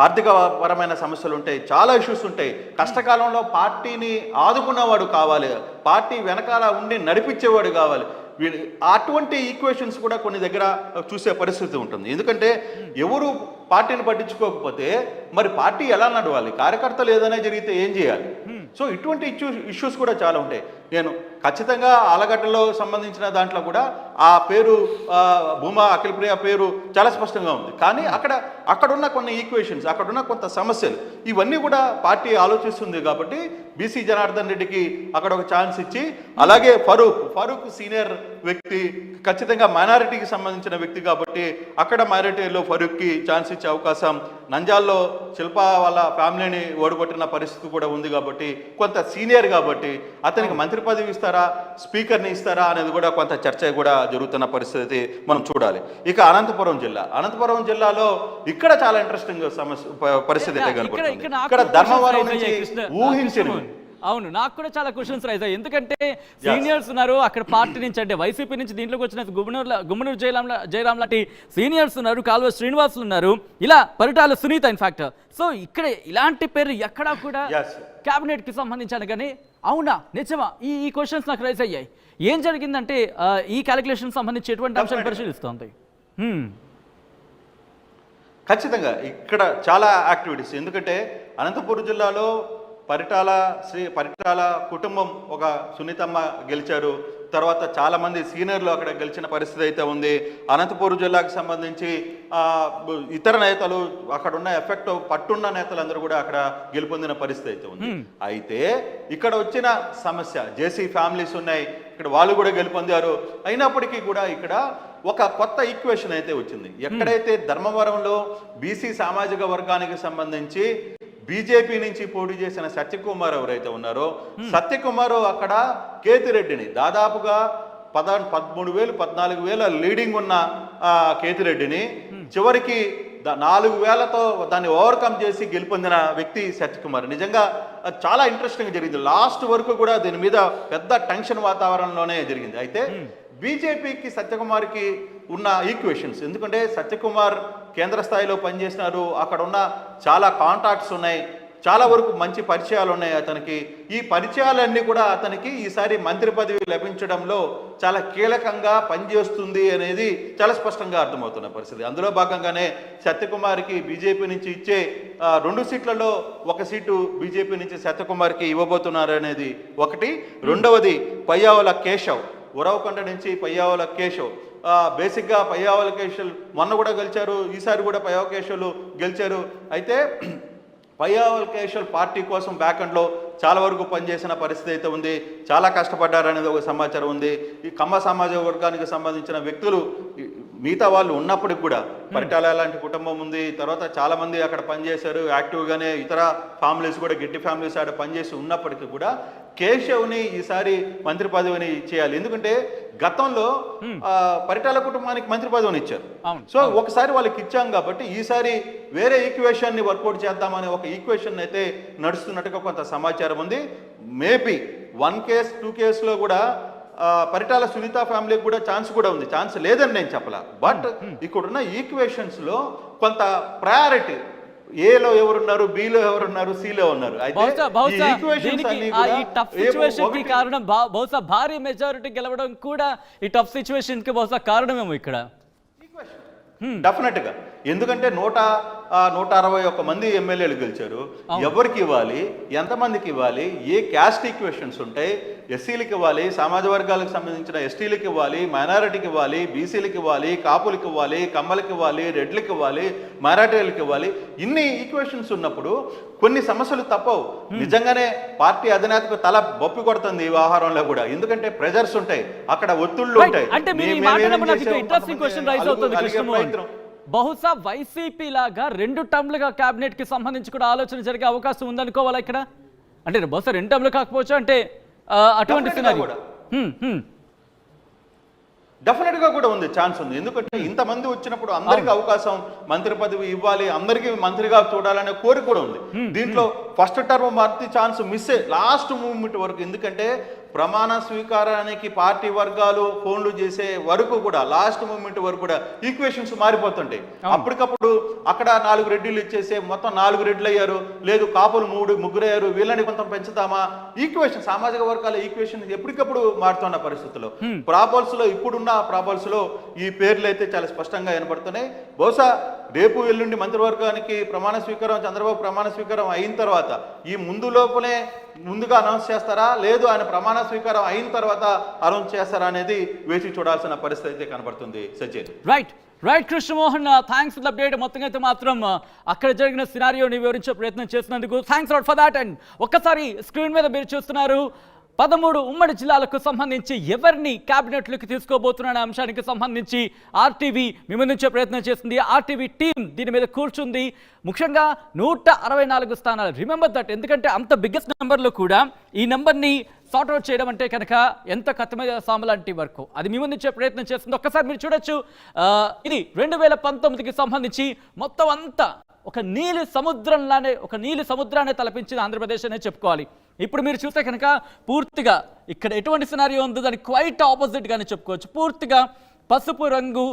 ఆర్థిక పరమైన సమస్యలు ఉంటాయి, చాలా ఇష్యూస్ ఉంటాయి. కష్టకాలంలో పార్టీని ఆదుకున్నవాడు కావాలి, పార్టీ వెనకాల ఉండి నడిపించేవాడు కావాలి. అటువంటి ఈక్వేషన్స్ కూడా కొన్ని దగ్గర చూసే పరిస్థితి ఉంటుంది. ఎందుకంటే ఎవరు పార్టీని పట్టించుకోకపోతే మరి పార్టీ ఎలా నడవాలి? కార్యకర్తలు ఏదైనా జరిగితే ఏం చేయాలి? సో ఇటువంటి ఇష్యూస్ కూడా చాలా ఉంటాయి. నేను ఖచ్చితంగా ఆలగడ్డలో సంబంధించిన దాంట్లో కూడా ఆ పేరు భూమా అఖిలప్రియ పేరు చాలా స్పష్టంగా ఉంది. కానీ అక్కడున్న కొన్ని ఈక్వేషన్స్, అక్కడున్న కొంత సమస్యలు ఇవన్నీ కూడా పార్టీ ఆలోచిస్తుంది. కాబట్టి బీసీ జనార్దన్ రెడ్డికి అక్కడ ఒక ఛాన్స్ ఇచ్చి, అలాగే ఫరూక్ సీనియర్ వ్యక్తి, ఖచ్చితంగా మైనారిటీకి సంబంధించిన వ్యక్తి కాబట్టి అక్కడ మైనారిటీలో ఫరూక్కి ఛాన్స్ ఇచ్చే అవకాశం, నంజాల్లో శిల్ప వాళ్ళ ఫ్యామిలీని ఓడగొట్టిన పరిస్థితి కూడా ఉంది కాబట్టి కొంత సీనియర్ కాబట్టి అతనికి మంత్రి పదవి ఇస్తారా, స్పీకర్ని ఇస్తారా అనేది కూడా కొంత చర్చ కూడా జరుగుతున్న పరిస్థితి మనం చూడాలి. ఇక అనంతపురం జిల్లాలో ఇక్కడ చాలా ఇంట్రెస్టింగ్ పరిస్థితి అయితే కనపడుతుంది. ఇక్కడ ధర్మవరం నుంచి ఊహించని, అవును, నాకు కూడా చాలా క్వశ్చన్స్ రైజ్ అయ్యాయి. ఎందుకంటే సీనియర్స్ ఉన్నారు అక్కడ పార్టీ నుంచి, అంటే వైసీపీ నుంచి దీంట్లోకి వచ్చిన గుమ్మనూరు జయరాం లాంటి సీనియర్స్ ఉన్నారు, కాల్వ శ్రీనివాసులు ఉన్నారు, ఇలా పరిటాల సునీత ఇన్ఫాక్ట్. సో ఇక్కడ ఇలాంటి పేరు ఎక్కడా కూడా క్యాబినెట్ కి సంబంధించాను. కానీ అవునా నిజమా ఈ క్వశ్చన్స్ నాకు రైజ్ అయ్యాయి. ఏం జరిగిందంటే ఈ క్యాలిక్యులేషన్ సంబంధించి ఎటువంటి అంశాలు పరిశీలిస్తోంది? ఖచ్చితంగా ఇక్కడ చాలా యాక్టివిటీస్. ఎందుకంటే అనంతపురం జిల్లాలో పరిటాల కుటుంబం, ఒక సునీతమ్మ గెలిచారు. తర్వాత చాలామంది సీనియర్లు అక్కడ గెలిచిన పరిస్థితి అయితే ఉంది. అనంతపురం జిల్లాకు సంబంధించి ఇతర నేతలు, అక్కడ ఉన్న ఎఫెక్ట్ పట్టున్న నేతలందరూ కూడా అక్కడ గెలుపొందిన పరిస్థితి అయితే ఉంది. అయితే ఇక్కడ వచ్చిన సమస్య, జేసీ ఫ్యామిలీస్ ఉన్నాయి, ఇక్కడ వాళ్ళు కూడా గెలుపొందారు. అయినప్పటికీ కూడా ఇక్కడ ఒక కొత్త ఈక్వేషన్ అయితే వచ్చింది. ఎక్కడైతే ధర్మవరంలో బీసీ సామాజిక వర్గానికి సంబంధించి బీజేపీ నుంచి పోటీ చేసిన సత్యకుమార్ ఎవరైతే ఉన్నారో, సత్యకుమార్ అక్కడ కేతిరెడ్డిని దాదాపుగా 13,000-14,000 లీడింగ్ ఉన్న కేతిరెడ్డిని చివరికి 4,000తో దాన్ని ఓవర్కమ్ చేసి గెలుపొందిన వ్యక్తి సత్యకుమార్. నిజంగా చాలా ఇంట్రెస్టింగ్ జరిగింది. లాస్ట్ వరకు కూడా దీని మీద పెద్ద టెన్షన్ వాతావరణంలోనే జరిగింది. అయితే బీజేపీకి సత్యకుమార్కి ఉన్న ఈక్వేషన్స్, ఎందుకంటే సత్యకుమార్ కేంద్ర స్థాయిలో పనిచేసినారు, అక్కడ ఉన్న చాలా కాంటాక్ట్స్ ఉన్నాయి, చాలా వరకు మంచి పరిచయాలు ఉన్నాయి అతనికి. ఈ పరిచయాలన్నీ కూడా అతనికి ఈసారి మంత్రి పదవి లభించడంలో చాలా కీలకంగా పనిచేస్తుంది అనేది చాలా స్పష్టంగా అర్థమవుతున్న పరిస్థితి. అందులో భాగంగానే సత్యకుమార్కి బీజేపీ నుంచి ఇచ్చే 2 సీట్లలో 1 సీటు బీజేపీ నుంచి సత్యకుమార్కి ఇవ్వబోతున్నారు అనేది ఒకటి. రెండవది పయ్యావుల కేశవ్, ఉరవకొండ నుంచి పయ్యావుల కేశవ్. బేసిక్గా పయ్యావుల కేశవ్ మొన్న కూడా గెలిచారు, ఈసారి కూడా పయ్యావుల కేశవులు గెలిచారు. అయితే పయ్యావుల కేశవ్ పార్టీ కోసం బ్యాక్ఎండ్లో చాలా వరకు పనిచేసిన పరిస్థితి అయితే ఉంది, చాలా కష్టపడ్డారనేది ఒక సమాచారం ఉంది. ఈ కమ్మ సామాజిక వర్గానికి సంబంధించిన వ్యక్తులు మిగతా వాళ్ళు ఉన్నప్పటికి కూడా, పరిటాల లాంటి కుటుంబం ఉంది, తర్వాత చాలామంది అక్కడ పనిచేశారు యాక్టివ్గానే, ఇతర ఫ్యామిలీస్ కూడా గట్టి ఫ్యామిలీస్ ఆడ పనిచేసి ఉన్నప్పటికీ కూడా కేశవ్ని ఈసారి మంత్రి పదవిని చేయాలి. ఎందుకంటే గతంలో పరిటాల కుటుంబానికి మంత్రి పదవిని ఇచ్చారు. సో ఒకసారి వాళ్ళకి ఇచ్చాం కాబట్టి ఈసారి వేరే ఈక్వేషన్ ని వర్కౌట్ చేద్దామనే ఒక ఈక్వేషన్ అయితే నడుస్తున్నట్టుగా కొంత సమాచారం ఉంది. మేబీ 1 కేస్ 2 కేసులో కూడా పరిటాల సునీత ఫ్యామిలీకి కూడా ఛాన్స్ కూడా ఉంది, ఛాన్స్ లేదని నేను చెప్పలా. బట్ ఇక్కడున్న ఈక్వేషన్స్ లో కొంత ప్రయారిటీ, ఏలో ఎవరున్నారు, బిలో ఎవరున్నారు, సిలో ఉన్నారు. కారణం బహుశా భారీ మెజారిటీ గెలవడం కూడా ఈ టఫ్ సిచ్యువేషన్ కి బహుశా కారణమేమో ఇక్కడ. డెఫినెట్ గా, ఎందుకంటే 161 మంది ఎమ్మెల్యేలు గెలిచారు. ఎవరికి ఇవ్వాలి, ఎంతమందికి ఇవ్వాలి, ఏ క్యాస్ట్ ఈక్వేషన్స్ ఉంటాయి, ఎస్సీలకు ఇవ్వాలి, సమాజ వర్గాలకు సంబంధించిన ఎస్టీలకు ఇవ్వాలి, మైనారిటీకి ఇవ్వాలి, బీసీలకు ఇవ్వాలి, కాపులకు ఇవ్వాలి, కమ్మలకు ఇవ్వాలి, రెడ్లకు ఇవ్వాలి, మైనారిటీలకు ఇవ్వాలి. ఇన్ని ఈక్వేషన్స్ ఉన్నప్పుడు కొన్ని సమస్యలు తప్పవు. నిజంగానే పార్టీ అధినేతకు తల బొప్పి కొడుతుంది ఈ వ్యవహారంలో కూడా, ఎందుకంటే ప్రెజర్స్ ఉంటాయి, అక్కడ ఒత్తిళ్లు ఉంటాయి. బహుశా వైసీపీ లాగా 2 టర్మ్లుగా క్యాబినెట్ కి సంబంధించి కూడా ఆలోచన జరిగే అవకాశం ఉందనుకోవాలా ఇక్కడ? అంటే బహుశా 2 టర్మ్లు కాకపోవచ్చు, అంటే అటువంటి సినారియో డెఫినెట్ గా కూడా ఉంది, ఛాన్స్ ఉంది. ఎందుకంటే ఇంతమంది వచ్చినప్పుడు అందరికి అవకాశం, మంత్రి పదవి ఇవ్వాలి, అందరికీ మంత్రిగా చూడాలనే కోరిక కూడా ఉంది. దీంట్లో ఫస్ట్ టర్మ్ మార్చి ఛాన్స్ మిస్ లాస్ట్ మూమెంట్ వరకు. ఎందుకంటే ప్రమాణ స్వీకారానికి పార్టీ వర్గాలు ఫోన్లు చేసే వరకు కూడా, లాస్ట్ మూమెంట్ వరకు కూడా ఈక్వేషన్స్ మారిపోతుంటాయి. అప్పటికప్పుడు అక్కడ 4 రెడ్డిలు ఇచ్చేసే మొత్తం 4 రెడ్లు అయ్యారు, లేదు కాపులు 3 అయ్యారు, వీళ్ళని కొంత పెంచుతామా, ఈక్వేషన్ సామాజిక వర్గాల ఈక్వేషన్ ఎప్పటికప్పుడు మారుతున్న పరిస్థితుల్లో ప్రాబల్స్ లో, ఇప్పుడున్న ప్రాబల్స్ లో ఈ పేర్లు అయితే చాలా స్పష్టంగా వినపడుతున్నాయి. బహుశా రేపు ఎల్లుండి మంత్రివర్గానికి ప్రమాణ స్వీకారం, చంద్రబాబు ప్రమాణ స్వీకారం అయిన తర్వాత ఈ ముందుగా అనౌన్స్ చేస్తారా, లేదు ఆయన ప్రమాణ స్వీకారం అయిన తర్వాత అనౌన్స్ చేస్తారా అనేది వేచి చూడాల్సిన పరిస్థితి అయితే కనబడుతుంది Sachin. Right Krishnamohan, thanks for the update. మొత్తంగా అయితే మాత్రం అక్కడ జరిగిన సినారియోని వివరించే ప్రయత్నం చేసినందుకు thanks lot for that. And ఒక్కసారి స్క్రీన్ మీద మీరు చూస్తున్నారు 13 ఉమ్మడి జిల్లాలకు సంబంధించి ఎవరిని క్యాబినెట్లోకి తీసుకోబోతున్న అంశానికి సంబంధించి ఆర్టీవీ మీ ముందుంచే ప్రయత్నం చేస్తుంది. ఆర్టీవీ టీం దీని మీద కూర్చుంది. ముఖ్యంగా 164 స్థానాలు, రిమెంబర్ దట్, ఎందుకంటే అంత బిగ్గెస్ట్ నెంబర్లో కూడా ఈ నెంబర్ని సార్ట్అవుట్ చేయడం అంటే కనుక ఎంత కత్తిమీద సాము లాంటి వరకు అది మీ ముందుంచే ప్రయత్నం చేస్తుంది. ఒక్కసారి మీరు చూడొచ్చు, ఇది 2019కి సంబంధించి మొత్తం అంతా ఒక నీలి సముద్రాన్ని తలపించిన ఆంధ్రప్రదేశ్ అనే చెప్పుకోవాలి. ఇప్పుడు మీరు చూస్తే కనుక పూర్తిగా ఇక్కడ ఎటువంటి సినారియో ఉందో దానికి క్వైట్ ఆపోజిట్గానే చెప్పుకోవచ్చు. పూర్తిగా పసుపు రంగు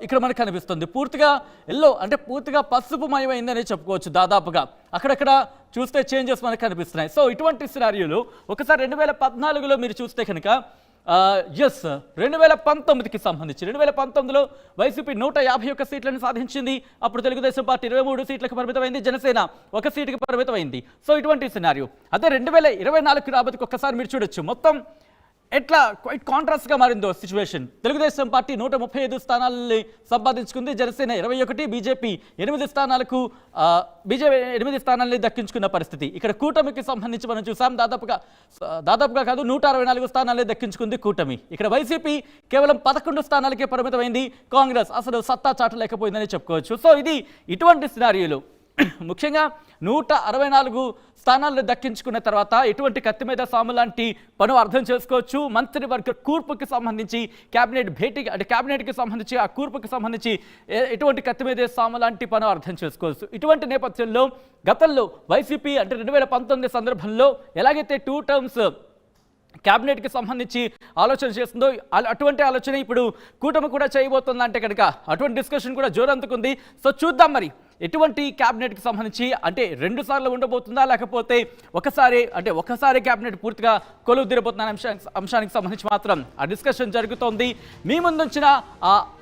ఇక్కడ మనకు కనిపిస్తుంది, పూర్తిగా ఎల్లో అంటే పూర్తిగా పసుపు మయమైందనే చెప్పుకోవచ్చు. దాదాపుగా అక్కడక్కడ చూస్తే చేంజెస్ మనకు కనిపిస్తున్నాయి. సో ఇటువంటి సినారియోలు ఒకసారి 2014లో మీరు చూస్తే కనుక 2019కి సంబంధించి 2019లో వైసీపీ 151 సీట్లను సాధించింది. అప్పుడు తెలుగుదేశం పార్టీ 23 సీట్లకు పరిమితమైంది, జనసేన 1 సీటుకి పరిమితమైంది. సో ఇటువంటి సినారియో అదే 2024 రాబోతుకి ఒక్కసారి మీరు చూడొచ్చు మొత్తం ఎట్లా క్వైట్ కాంట్రాస్ట్గా మారిందో సిచ్యువేషన్. తెలుగుదేశం పార్టీ 135 స్థానాలని సంపాదించుకుంది, జనసేన 21, బీజేపీ 8 స్థానాలని దక్కించుకున్న పరిస్థితి. ఇక్కడ కూటమికి సంబంధించి మనం చూసాం, దాదాపుగా కాదు 164 స్థానాలే దక్కించుకుంది కూటమి. ఇక్కడ వైసీపీ కేవలం 11 స్థానాలకే పరిమితమైంది, కాంగ్రెస్ అసలు సత్తా చాటలేకపోయిందని చెప్పుకోవచ్చు. సో ఇది ఇటువంటి సినారియోలు ముఖ్యంగా 164 స్థానాలను దక్కించుకున్న తర్వాత ఎటువంటి కత్తి మీద సాము లాంటి పను అర్థం చేసుకోవచ్చు. మంత్రివర్గ కూర్పుకి సంబంధించి క్యాబినెట్కి సంబంధించి ఆ కూర్పుకి సంబంధించి ఎటువంటి కత్తి మీద సాము లాంటి పను అర్థం చేసుకోవచ్చు. ఇటువంటి నేపథ్యంలో గతంలో వైసీపీ అంటే 2019 సందర్భంలో ఎలాగైతే 2 టర్మ్స్ క్యాబినెట్కి సంబంధించి ఆలోచన చేస్తుందో అటువంటి ఆలోచన ఇప్పుడు కూటమి కూడా చేయబోతుందా అంటే కనుక అటువంటి డిస్కషన్ కూడా జోరందుకుంది. సో చూద్దాం మరి ఎటువంటి క్యాబినెట్కి సంబంధించి, అంటే 2 సార్లు ఉండబోతుందా లేకపోతే ఒకసారి క్యాబినెట్ పూర్తిగా కొలువు తీరబోతున్న అంశానికి సంబంధించి మాత్రం ఆ డిస్కషన్ జరుగుతోంది. మీ ముందుంచిన